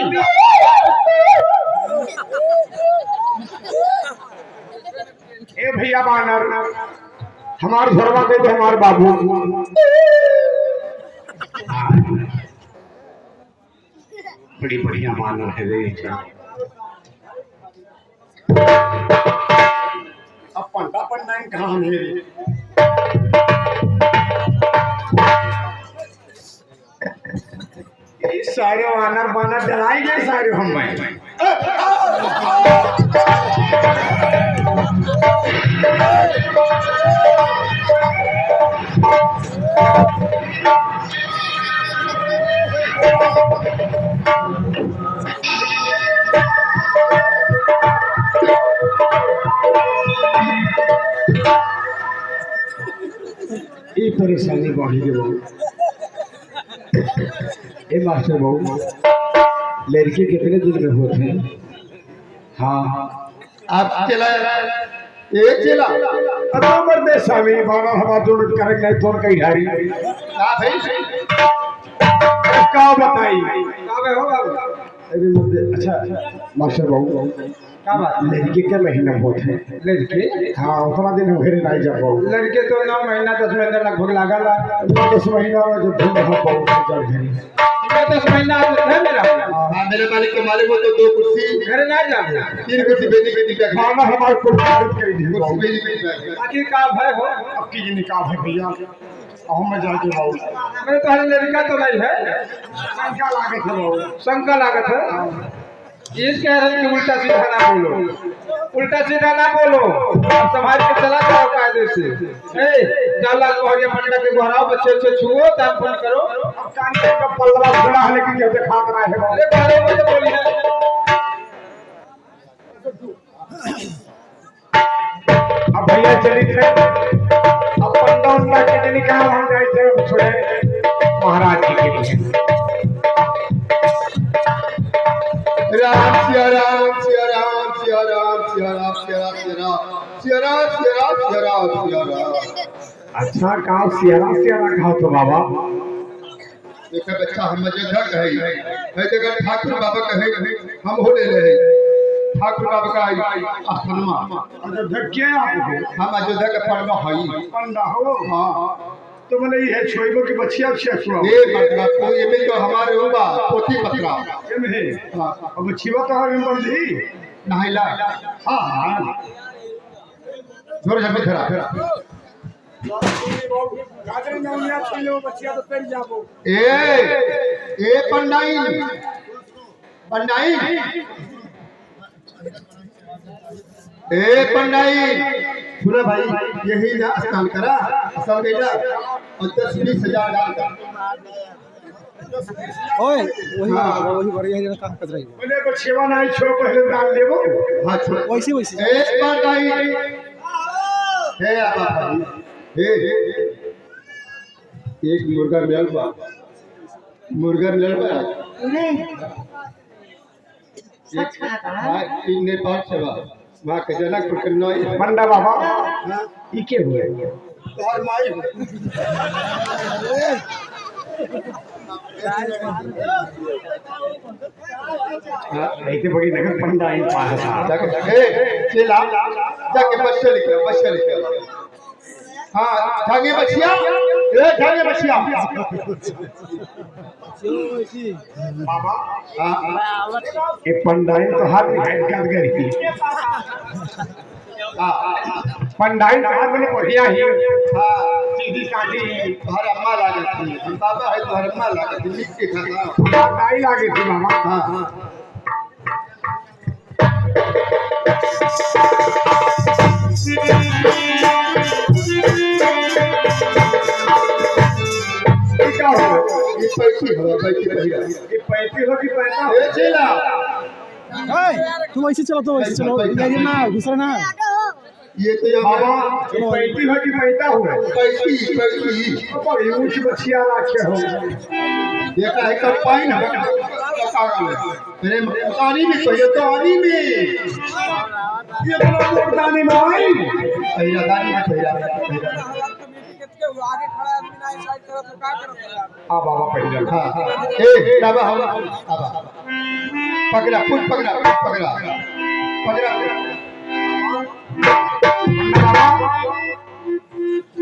ए भैया बानर हमार घरवा के तो हमार बाबू बड़ी बढ़िया बानर है रे। अब पंडा पंडा कहाँ है? सारे वानर बानर डराई गए सारे हम में। ये परेशानी बढ़ी गई। ए मास्टर बाबू लड़की कितने दिन में होते हैं? हाँ आप चला ये चला मर्दे स्वामी बाबा हवा जोड़ कर नहीं तो कई ढारी का भाई का बताई। काबे हो बाबू अरे मर्दे अच्छा मास्टर बाबू का बात लड़की के महीना होते हैं? लड़के हाँ उतना दिन हम घेरे नहीं जा पाओ। लड़के तो 9 महीना 10 महीना लगभग लागल। 10 महीना में जो दिन हम बहुत जड़ घरी 10 महीना है मेरा। हाँ मेरे मालिक के मालिक हो तो 2 कुर्सी घर ना जाओ 3 कुर्सी बेटी बेटी का खाना हमारे को कर दी कुर्सी बेटी बेटी का आखिर का भय हो अब की निकाल है भैया हम जाके बाबू मेरे तो हर लड़का तो नहीं है शंका लागत है बाबू शंका लागत है ये कह रहे हैं कि उल्टा सीधा ना बोलो उल्टा सीधा ना बोलो संभाल के चला जाओ कायदे से ए जाला को ये मंडा के घराओ बच्चे बच्चे छुओ दान पुण्य करो अब कांटे का पल्लवा बड़ा है लेकिन ये देखा रहा है बाबू अरे बारे में तो बोली है अब भैया चली थे अब पंडा उनका के निकाल हम गए थे छोड़े महाराज जी के लिए राम सिया राम सिया राम सिया राम सिया राम सिया राम सिया राम सिया राम सिया राम सिया राम सिया राम। अच्छा गाँव सियारा खाओ तो बाबा देखा बच्चा हम मजेदार कहे है जगह ठाकुर बाबा कहे हम हो ले रहे ठाकुर बाबा का आस्थानमा अयोध्या क्या आपको हम अयोध्या के परमा हई पंडा हो हाँ तो बोले ये छोइबो के बच्चिया छुआ ये मतलब तो ये में तो हमारे होगा पोती पतला एमे हाँ अब छिवा तो हमें बंदी नहाइला हां हां जोर जमे धरा गाजर नौनिया छिलो बच्चिया तो कर जाबो ए पंडाई पंडाई ए पंडाई सुना भाई यही ना स्नान करा असल बेटा और 10-20 हजार डाल का ओए वही बढ़िया है कहां कच रही बोले बच्चिया नहीं छो पहले डाल देबो हां छोड़ वैसे ए पंडाई हे आबा भाई हे एक मुर्गा मिल बा मुर्गा मिल बा एक नेपाल से बा वहाँ के जनकपुर के नई पंडा बाबा ई के हुए तोहर माई ऐसे बड़ी नगर पंडा ही पास जाके चला जाके बच्चे लिखे हाँ जागे बच्चिया ए जागे बच्चिया बाबा हाँ ये पंडाई तो हाथ में कर गई पंडाई तो हाथ में बढ़िया ही हाँ सीधी सादी तोहर अम्मा लागत थी हम बाबा है तोहर अम्मा लागत थी लिख के खाना पंडाई लागे थी मामा हाँ हाँ क्या हो ये पैसी हो पैसी पहिरा ये पैसे हो कि पैसा ए चला तुम ऐसे चलो इधर ना दूसरा ना ये तो बाबा ये पैसी हो कि पैसा हो पैसी पैसी बड़ी ऊंच बच्चिया लाखे हो देखा है कब पाई ना मेरे पानी में तो ये तो पानी में ये बड़ा मोटानी में आई पहिरा दानी में पहिरा आगे खड़ा है बिना साइड करो तो का करो आ बाबा पहले हाँ हाँ ए बाबा हम आबा पकड़ा फुट पकड़ा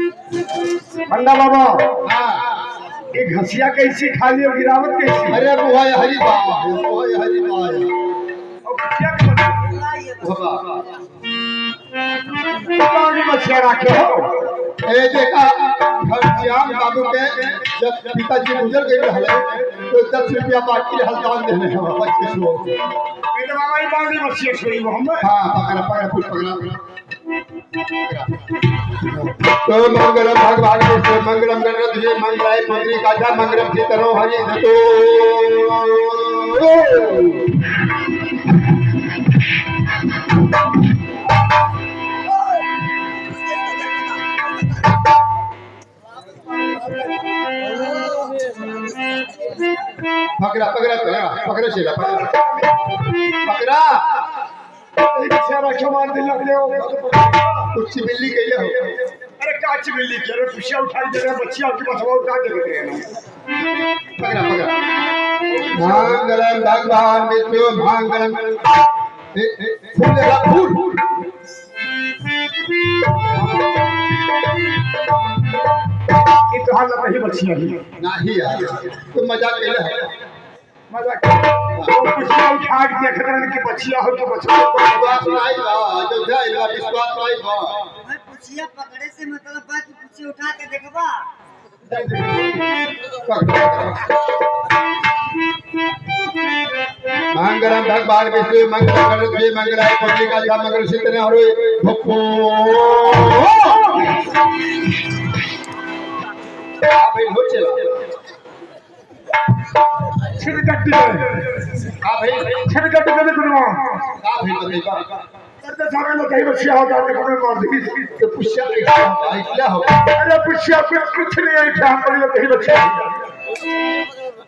पंडा बाबा हाँ ये घसिया कैसी खाली और गिरावट कैसी अरे बुआ हरी बा और घसिया के बाबा पानी मछिया रखे हो ए देखा घनश्याम बाबू के जब पिताजी गुजर गए रहले तो 10 रुपया बाकी हल्दान देने हैं 25 लोग ये तो बाबा ही पानी मछिया छोड़ी वो हम हाँ पकड़ा कुछ पकड़ा तो मंगलम भगवान विष्णु मंगलम गणपति मंगलाय मंत्री काजा मंगलम सीतरो हरि पकड़ा चला पकड़ा रखे मार दिल लग ले कुछ बिल्ली कैले हो अरे काच बिल्ली के रे पुछिया उठाई दे रहे बच्चिया की बसवा उठा दे रहे हैं पकड़ा मंगलम भगवान विष्णु मंगलम फूल लगा फूल ये तो हाल नहीं बच्चिया ही नहीं यार तो मजाक कैले है मजाक कुछ उठा के देख रहे कि बचिया हो तो बचिया विश्वास नहीं बा अयोध्या इला विश्वास नहीं बा पुछिया पकड़े से मतलब बा कि पुछी उठा के देखबा मंगलम भगवान विष्णु मंगल जय मंगलाय कोटि का जा मंगल सिद्धने हरे भक्को भाई हो चला छिड़कट्टी हां भाई छिड़कट्टी कर दो हां भाई बताइबा करते सारे लोग कहीं बचिया हो जाते कभी मार दी तो पुष्या क्या हो अरे पुष्या कुछ नहीं है क्या हम लोग कहीं बचिया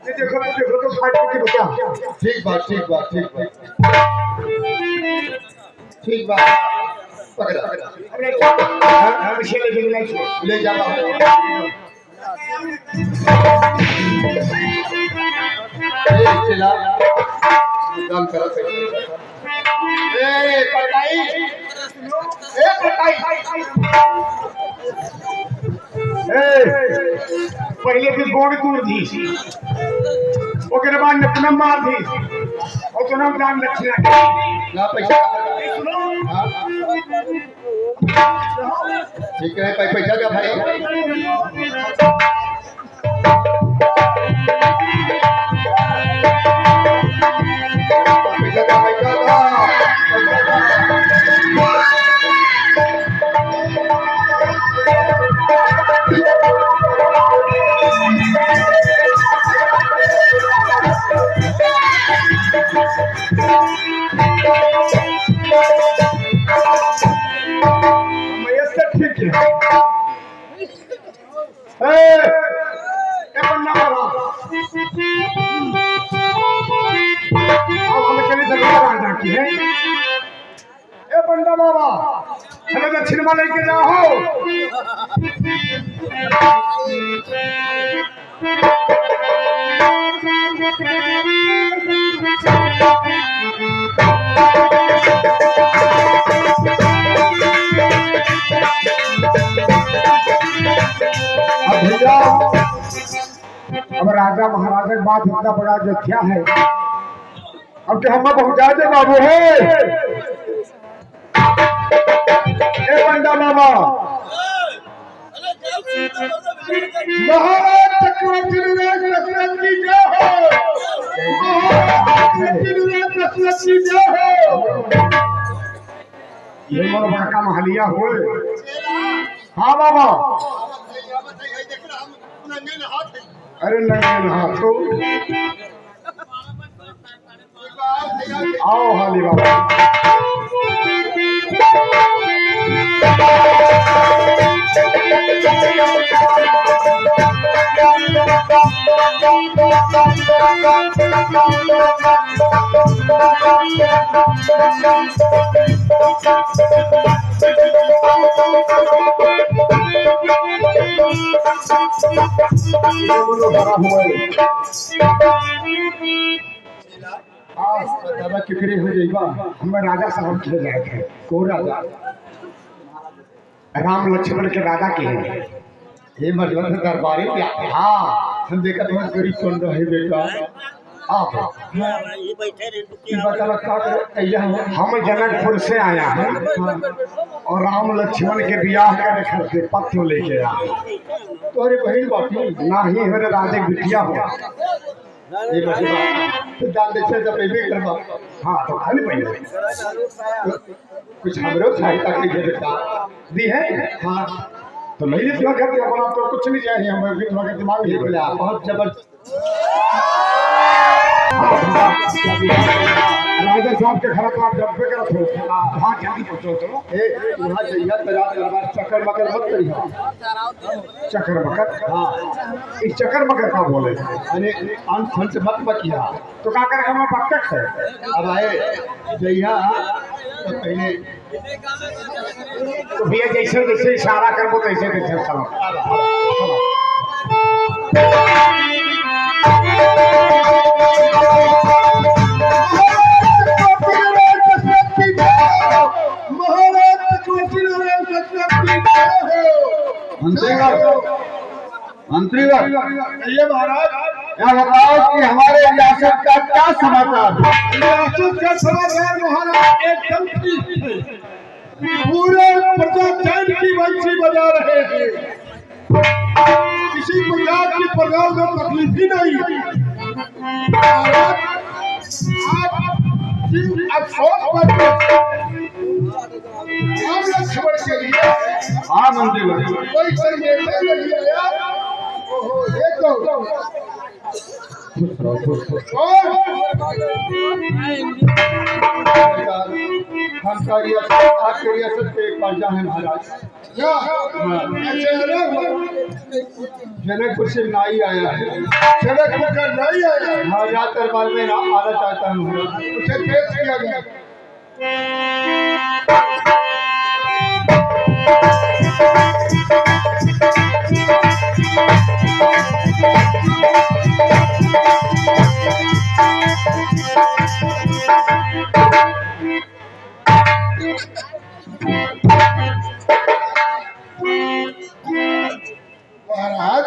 ये देखो तो फाट के बचा ठीक बात ठीक बात पकड़ा अरे हम इसे ले ले जा चला काम करा ए पटाई पहले भी गोड़ दूर दी ओकरे बाद नपना मार दी और तो नाम दान दक्षिणा ना पैसा हाँ। ठीक है पैसा का भाई बंदा बाबा हमें दक्षिण में लेके जाओ अब राजा महाराजा के बाद इतना बड़ा अयोध्या है अब तो हम पहुंचा दे बाबू है ए पंडा बाबा महाराज चक्रवर्ती दशरथ की जय हो महाराज दशरथ की जय हो ये मोर बड़का महलिया हो हाँ बाबा अरे नंगे हाथों आओ हाली बाबा कितने हो जाएगा हमें राजा साहब के जाए थे को राजा राम लक्ष्मण के राजा के हैं हे मधुबन दरबारी हाँ हम देखा बहुत गरीब कौन रहे बेटा आप हम जनकपुर से आया है और राम लक्ष्मण के ब्याह करे खातिर पत्र लेके आया तुम्हारी बहन बाटी ना ही मेरे राजे बिटिया हो ये तो डाल देते जब भी करवा हाँ तो खाली पहले कुछ हमरो सहायता के बेटा दी है हाँ तो नहीं इतना करते अपना तो कुछ नहीं चाहिए हमें तुम्हारे दिमाग ही बोला बहुत जबरदस्त राजा साहब के घर का जब पे करो तो हाँ जल्दी पहुंचो तो ए वहां जइया तेरा दरबार चक्कर मकर मत करिया चक्कर मकर हाँ इस चक्कर मकर का बोले अरे अन फंस मत बकिया तो का कर हम पक्का है अब आए जइया तो पहले तो भैया जैसे जैसे इशारा करबो तैसे तैसे चलो चलो मंत्रीगढ़ ये महाराज या बताओ कि हमारे रियासत का क्या समाचार है? रियासत का समाचार महाराज एकदम ठीक है। पूरे प्रजा चैन की बंसी बजा रहे हैं, किसी प्रकार की प्रजा को तकलीफ ही नहीं। आप अफसोस मत हम लक्ष्मण के लिए हाँ मंत्री भाई, कोई संदेश नहीं आया। ओहो ये तो हमका रियासत आपके रियासत पे एक पर्चा है महाराज। जनकपुर से नाई आया है। जनकपुर का नहीं आया, महाराज दरबार में आना चाहता हूँ। उसे पेश किया गया। महाराज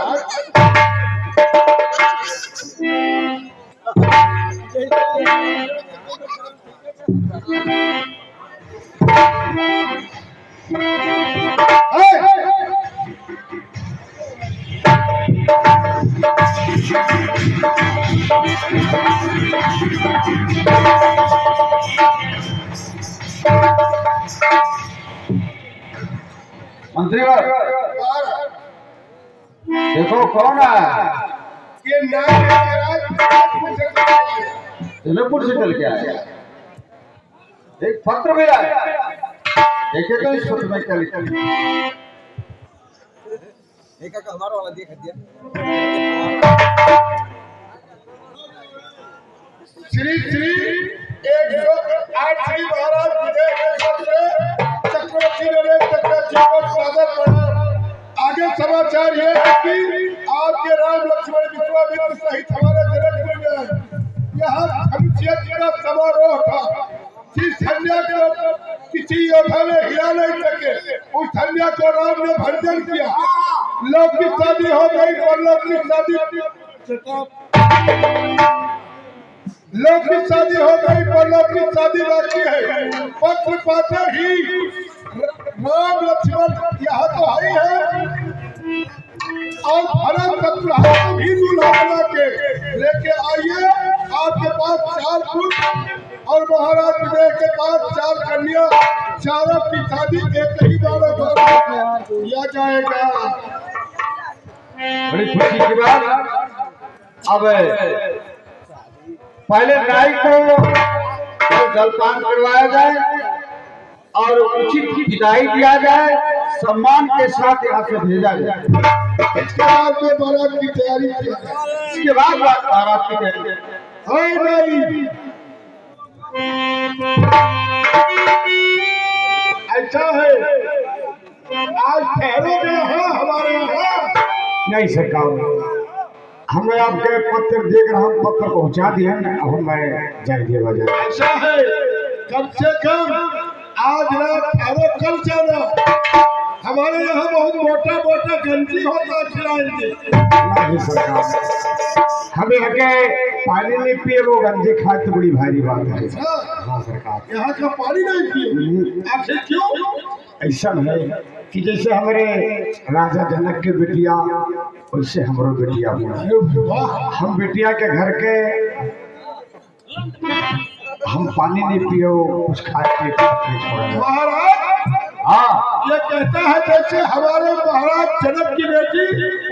मंत्री भाई देखो कौन है? ये जनकपुर से चल के आया। एक पत्र मिला है, देखे तो इस पत्र में क्या लिखा है? श्री श्री 108 श्री महाराज विजय के सबसे चक्रवर्ती नरेंद्र चक्रवर्ती को स्वागत प्रणाम। आगे समाचार ये है कि आपके राम लक्ष्मण विश्वामित्र सहित हमारे जनकपुर में यहाँ धनुषयज्ञ का समारोह था। जिस कन्या को किसी योद्धा ने हिला नहीं सके, उस कन्या को राम ने भंजन किया। लौकिक शादी हो गई और लौकिक शादी हो गई, परलौकिक शादी बाकी है। पत्र पाकर ही राम लक्ष्मण यहाँ तो आई है और भरत शत्रुघ्न को भी दूल्हा बना के लेके आइए। आपके पास 4 पुत्र और महाराज विजय के पास 4 कन्या, चारों की शादी एक ही बार किया जाएगा। बड़ी खुशी की बात। अब पहले नाई को जलपान करवाया जाए और उचित विदाई दिया जाए, सम्मान के साथ यहाँ से भेजा जाए। इसके बाद में बारात की तैयारी की जाए। इसके बाद बारात की तैयारी। नहीं ऐसा है, आज ठहरोगे यहाँ हमारे यहाँ? नहीं सरकार, हमें आपके पत्र देख रहा हूँ, पत्र पहुँचा दिया अब मैं जाइए बाजार। ऐसा है, कम से कम आज रात ठहरो, कल जाना। हमारे यहाँ बहुत मोटा मोटा गंजी होता, खिलाएंगे। नहीं सरकार, हमें हके पानी नहीं पिए वो गंजी खाए तो बड़ी भारी बात है। हाँ सरकार, यहाँ का पानी नहीं पिए, आखिर क्यों? ऐसा है कि जैसे हमारे राजा जनक के बेटिया वैसे हमारो बेटिया हुआ। हम बेटिया के घर के हम पानी नहीं पियो, कुछ खाए के छोड़ा। महाराज हाँ, ये कहता है जैसे हमारे महाराज जनक की बेटी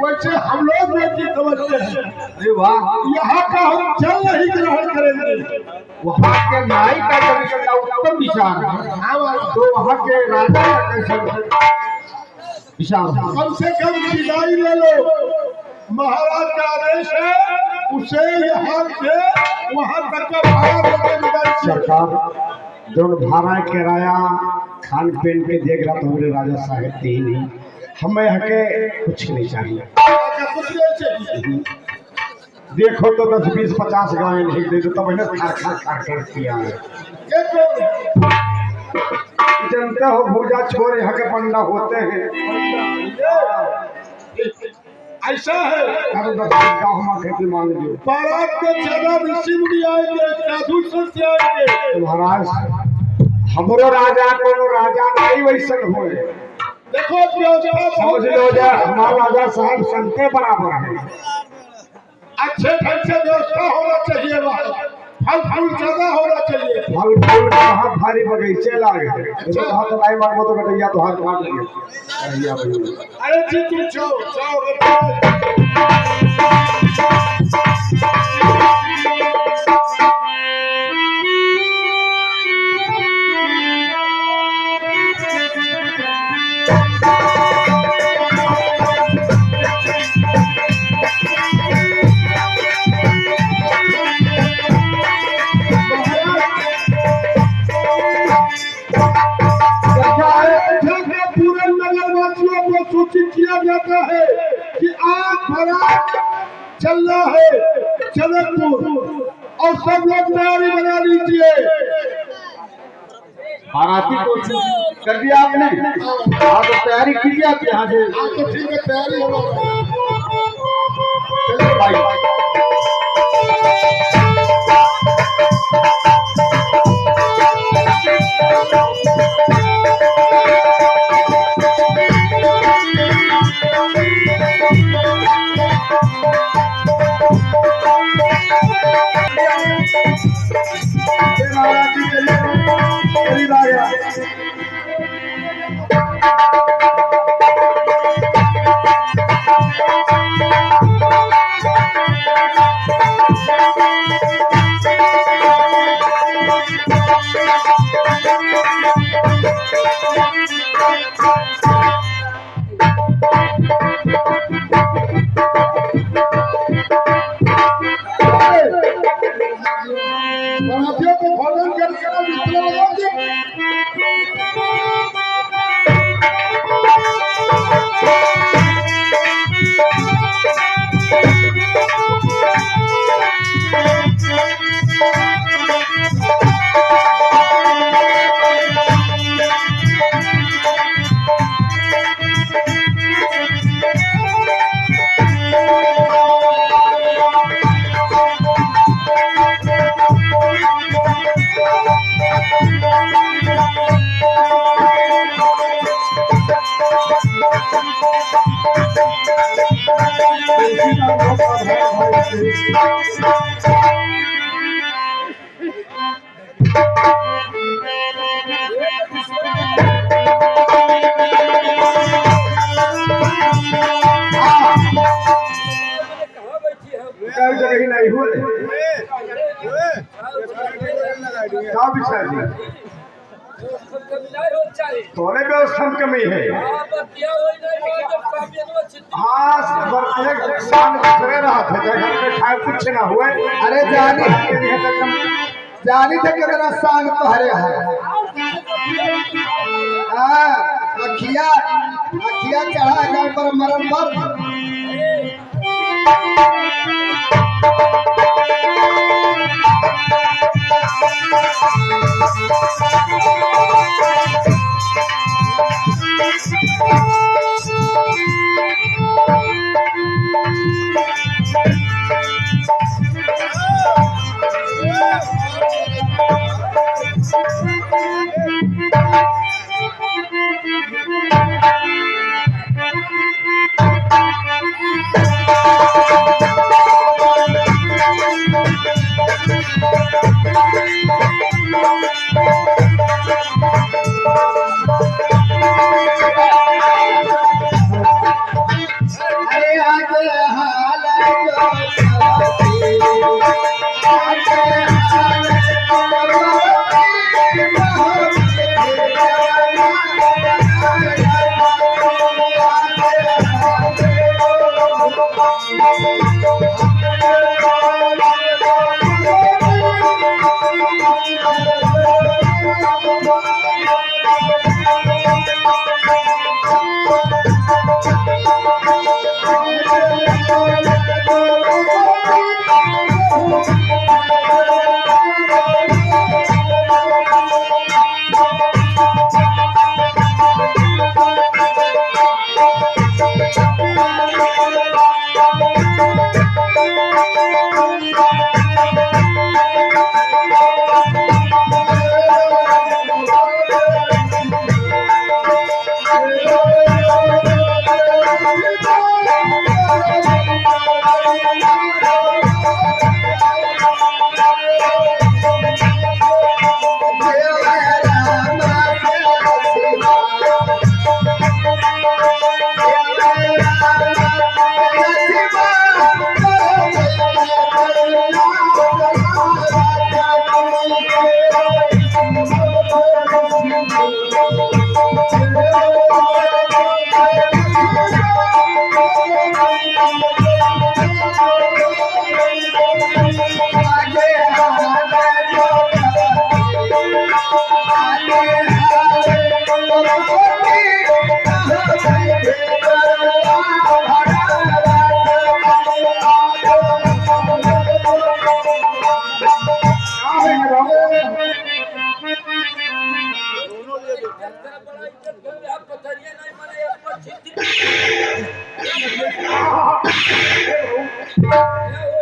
वैसे हम लोग बेटी समझते हैं। अरे वाह, यहाँ का हम जल नहीं ग्रहण करेंगे। वहाँ के नाई का जब उत्तम विचार है तो वहाँ के राजा का कैसा विचार? कम से कम विदाई ले लो। महाराज का आदेश है, उसे यहाँ से वहाँ तक का भाड़ा देके विदाई किया। सरकार जो भाड़ा किराया खान पीन के देख रहा तो हमारे राजा साहब थे ही नहीं, हमें हके कुछ नहीं चाहिए। कुछ नहीं चाहिए। देखो तो 10, 20, 50 गाय नहीं दे दो तब इन्हें खार किया है। जनता हो भूजा छोड़ यहाँ के पंडा होते हैं। ऐसा है अरे बस गाँव में खेती मान लीजिए बारात के ज्यादा ऋषि मुनि आएंगे, साधु संत आएंगे। तो महाराज हमरो राजा कोनो राजा नहीं वैसन होए। देखो व्यवस्था समझ लो जा हमारा राजा साहब संते बराबर है। अच्छे ढंग से व्यवस्था होना चाहिए, वहाँ फल फूल ज्यादा होना चाहिए। फल फूल बहुत भारी बगीचे लागे तो हाथ लाई मांगो तो बेटैया तो हाथ काट लिए। अरे जी तुम जाओ पूरे नगरवासियों को सूचित किया जाता है कि आज बारात चलना है जनकपुर और सब लोग तैयारी बना लीजिए। बाराती को कर दिया आपने, हाँ तो तैयारी कीजिए आप यहाँ से। हाँ तो ठीक है, तैयारी हो चलिए भाई। बरातियों को भोजन करके बिस्तर लगा दो। जगह ही नहीं हुए क्या विषय जी थोड़े व्यवस्था में कमी है। हाँ एक शाम करे रहा था घर में खाए कुछ ना हुए। अरे जानी थे कि मेरा सांग तो हरे है। अखिया चढ़ा एकदम पर मरम पर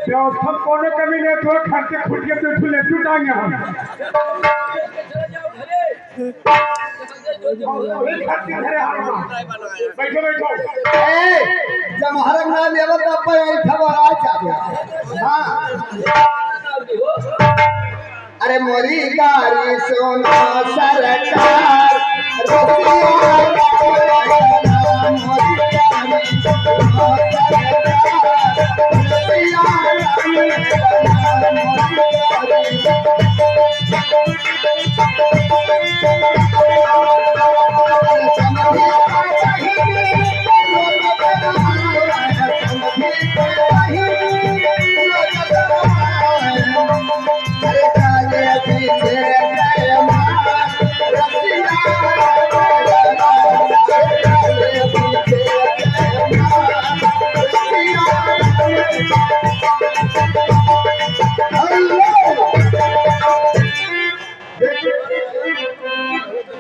व्यवस्था कोने कमी नहीं तो खर्चे खुद के तो ले टूटाएंगे हम बैठो बैठो जब हरक ना लेवल तब पे खबर आ जाते हां अरे मोरी गाड़ी सोना सरकार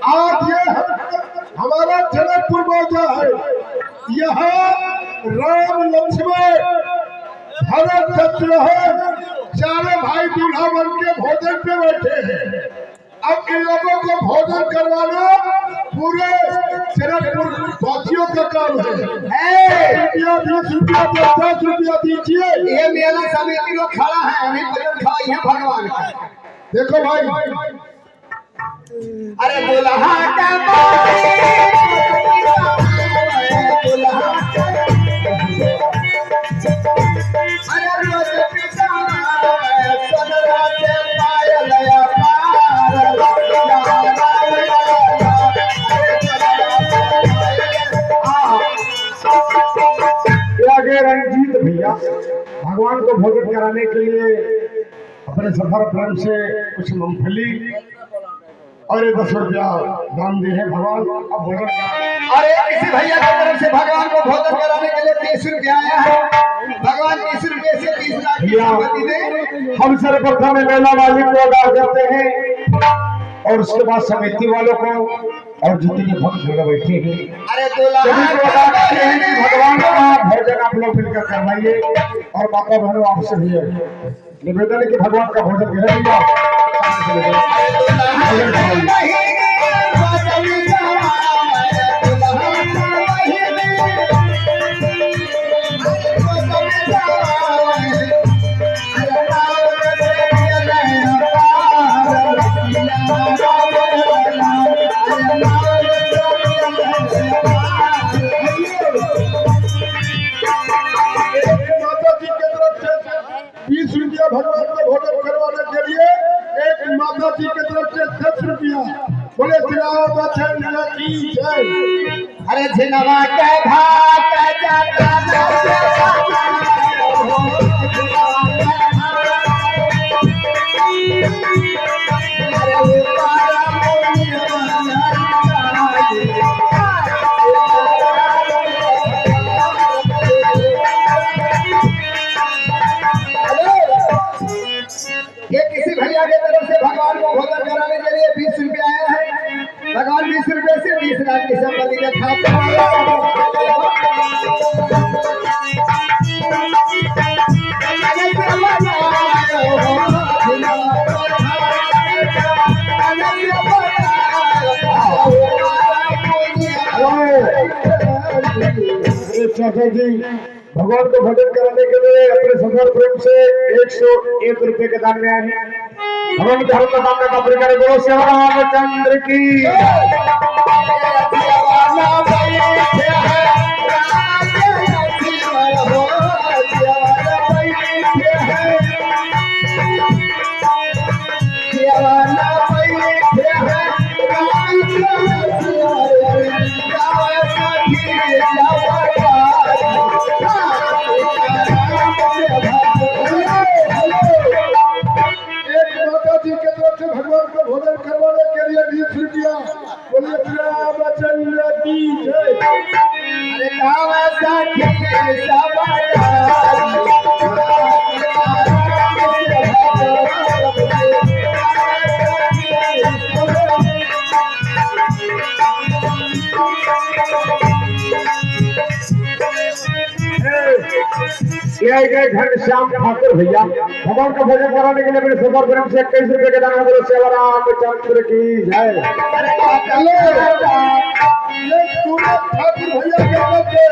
आज ये हमारा जनकपुर बाजार है। यहाँ राम लक्ष्मण भरत शत्रुघ्न चारों भाई दूल्हा बन के भोजन पे बैठे हैं। अब इन लोगों को भोजन करवाना पूरे जनकपुर वासियों का काम है। रुपया 20 रुपया 50 रुपया दीजिए। ये मेला समिति लोग खड़ा है हमें भोजन खाई है भगवान का। देखो भाई अरे दुल्हा का आगे रंजीत भैया भगवान को भोजन कराने के लिए अपने सफर प्रेम से कुछ मूंगफली और 10 रुपया दान दिए हैं भगवान। अब भोजन अरे किसी भैया की तरफ से भगवान को भोजन कराने के लिए 30 रुपया आया है। भगवान 30 रुपये से 30 लाख की संपत्ति दे। हम सर्वप्रथम मेला मालिक को अदा करते हैं और उसके बाद समिति वालों को और जितने भक्त लोग बैठे हैं अरे सभी को अदा करते हैं कि भगवान का भोजन आप लोग मिलकर करवाइए। और माता बहनों आपसे भी निवेदन है कि भगवान का भोजन करें भगवान को भोजन करवाने के लिए एक माता जी की तरफ से 10 रुपया। बोले की जय। अरे झिनवा के भात जाता किसी भैया की तरफ से भगवान को भोजन कराने के लिए 20 रुपया आया है। भगवान 20 रुपये से 20 लाख की संपत्ति के भगवान को भोजन कराने के लिए अपने सफर प्रेम से 101 रुपए के दान में आए हैं। भगवान धर्म का दान का प्रकार गुरु श्री रामचंद्र की की जय। अरे गाँव साथी घनश्याम ठाकुर भैया भगवान का भोजन कराने के लिए मेरे सुपर प्रेम से 21 रुपए के दान बोलो सेवा रामचंद्र की जय। ये सूरज ठाकुर भैया के तरफ से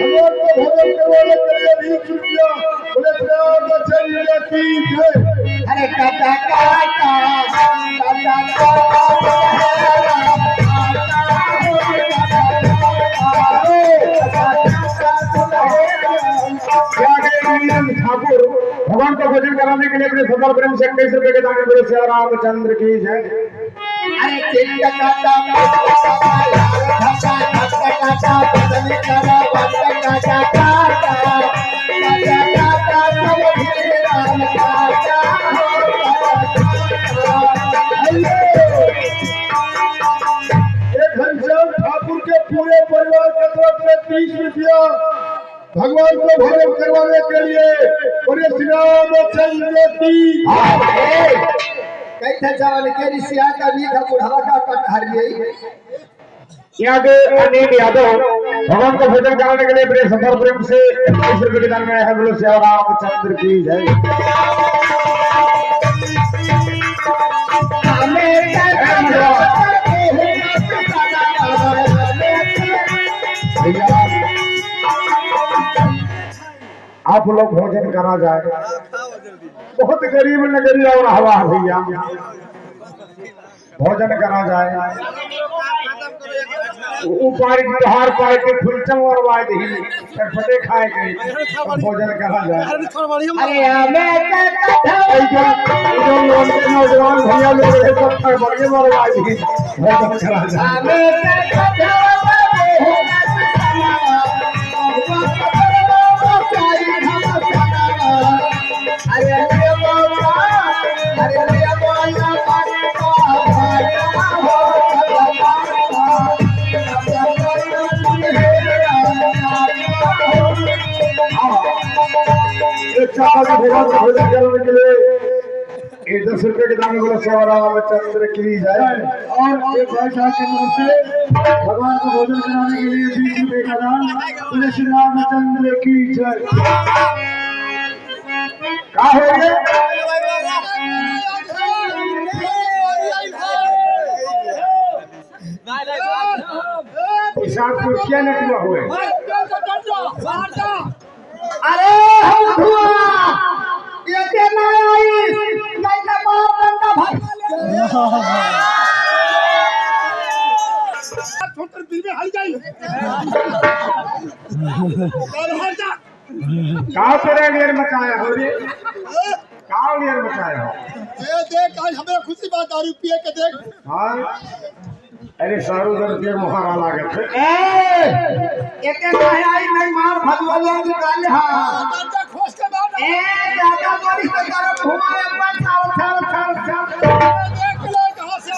भगवान को भोजन करवाने के लिए 20 रुपया बोले रामचंद्र की जय। अरे काका ठाकुर भगवान को भोजन कराने के लिए अपने सफल प्रेम से 21 रुपए के दान बोले श्री रामचंद्र की जय। घनश्याम ठाकुर के पूरे परिवार की तरफ से 30 रुपया भगवान को भोजन करवाने के लिए बोले श्री रामचंद्र की। कैसे चावल के रिसिया का भी था बुढ़ावा का कटहर ये यहाँ के अनिल यादव भगवान को भोजन कराने के लिए अपने सफल प्रेम से 21 रुपए के दान में है बोलो श्री रामचंद्र की जय। आप लोग भोजन करा जाए बहुत गरीब नगरी और हवा भैया भोजन करा जाए ऊपर त्योहार पाए के फुलचम और वाद ही फटे खाए के भोजन करा जाए। अरे नौजवान भैया लोग सब बड़े वाद ही भोजन करा जाए। भोजन करने के लिए 10 रुपए के दाम बोलो श्री रामचंद्र की जय। और एक भाई साहब की तरफ से भगवान को भोजन कराने के लिए 20 रुपए का दान बोले श्री रामचंद्र की जय। क्या हो गया पेशाब को क्या निकला हुए। अरे हम हुआ ये देना आई नहीं तो मार बंदा भाई छोटर दिल में हल गई कहाँ तेरे लिए मचाया हो रे कहाँ लिए मचाया हो ये देख आज हमें खुशी बात दारू पिए के देख। हाँ अरे सारू दर के मुहारा लागत है एक आई मैं मार भगवान निकाल हां दादा खोस के बाद दादा बड़ी से तरफ घुमाए अपन चल देख ले कहां से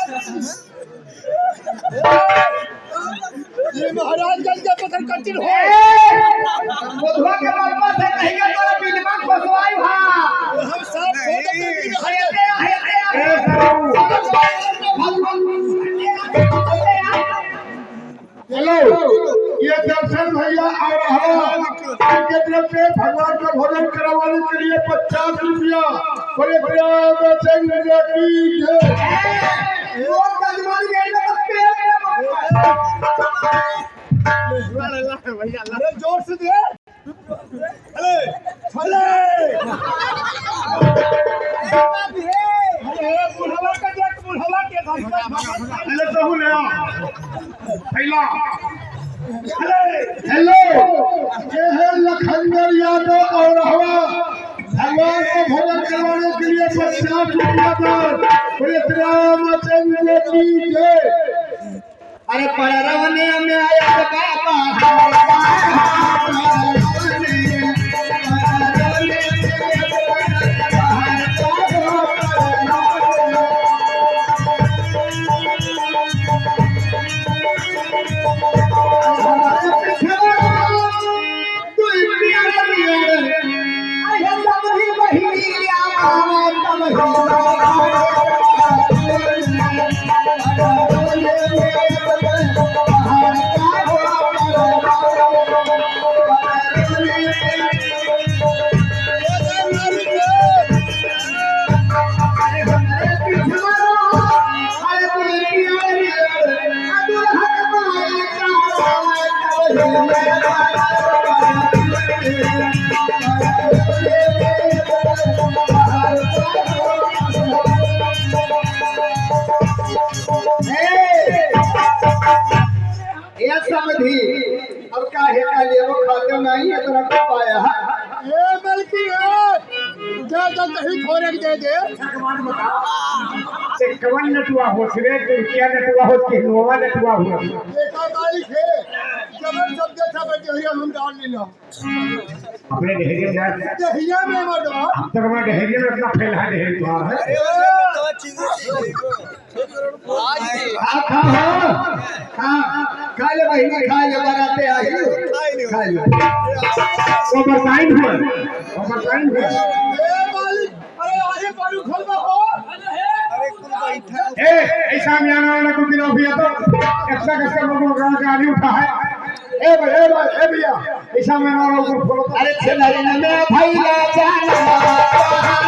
ये महाराजगंज का पत्थर कच्ची हो बुधवा के बाबा से कहिए तोरा बिलवा खोसवाई हां हम सब छोटे दिल में हेलो ये दर्शन भैया और हम के तरफ से भगवान का भोजन करवाने के लिए 50 रुपया बोले रामचंद्र की जय। और कजमान गेल में पेट भैया अरे जोर से दे अरे चले अरे बुढ़वा का देख बुढ़वा के अरे कहू ले पहला हेलो ये है लखनगर यादव और हवा भगवान को भोजन करवाने के लिए 50 रुपया बोले रामचंद्र की जय। अरे पररवने में आया बाबा ये समझी अब काहे का लेवो खाते नहीं इतना को पाया ए बल्कि जा जा कहीं थोड़े दे दे से कवन नटुआ हो सरे क्या नटुआ हो के नोवा नटुआ हो देखा मालिक है जबर सब जैसा बजरिया हम डाल लेना अपने ढेरिया में दहिया में मत दो अब तक मैं ढेरिया में अपना फैला ढेर हुआ है खा ले भाई खा ले बनाते आई खा ले ओवरटाइम हुआ ओवरटाइम हुआ ए मालिक अरे आगे पारू खोलवा हो ए ऐसा में आना वाला कुछ दिन भी तो इतना कष्ट लोगों का गाड़ी उठा है ए भैया ऐसा में आना वाला ऊपर खोलो अरे छलरी में भाई ले जाना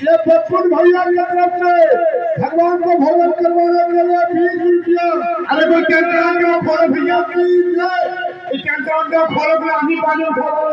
ये पप्पू भैया की तरफ से भगवान को भोजन करवाने के लिए 20 रुपया अरे कोई टेंशन का फॉलो भैया प्लीज ये टेंशन का फॉलो में आनी पानी उठाओ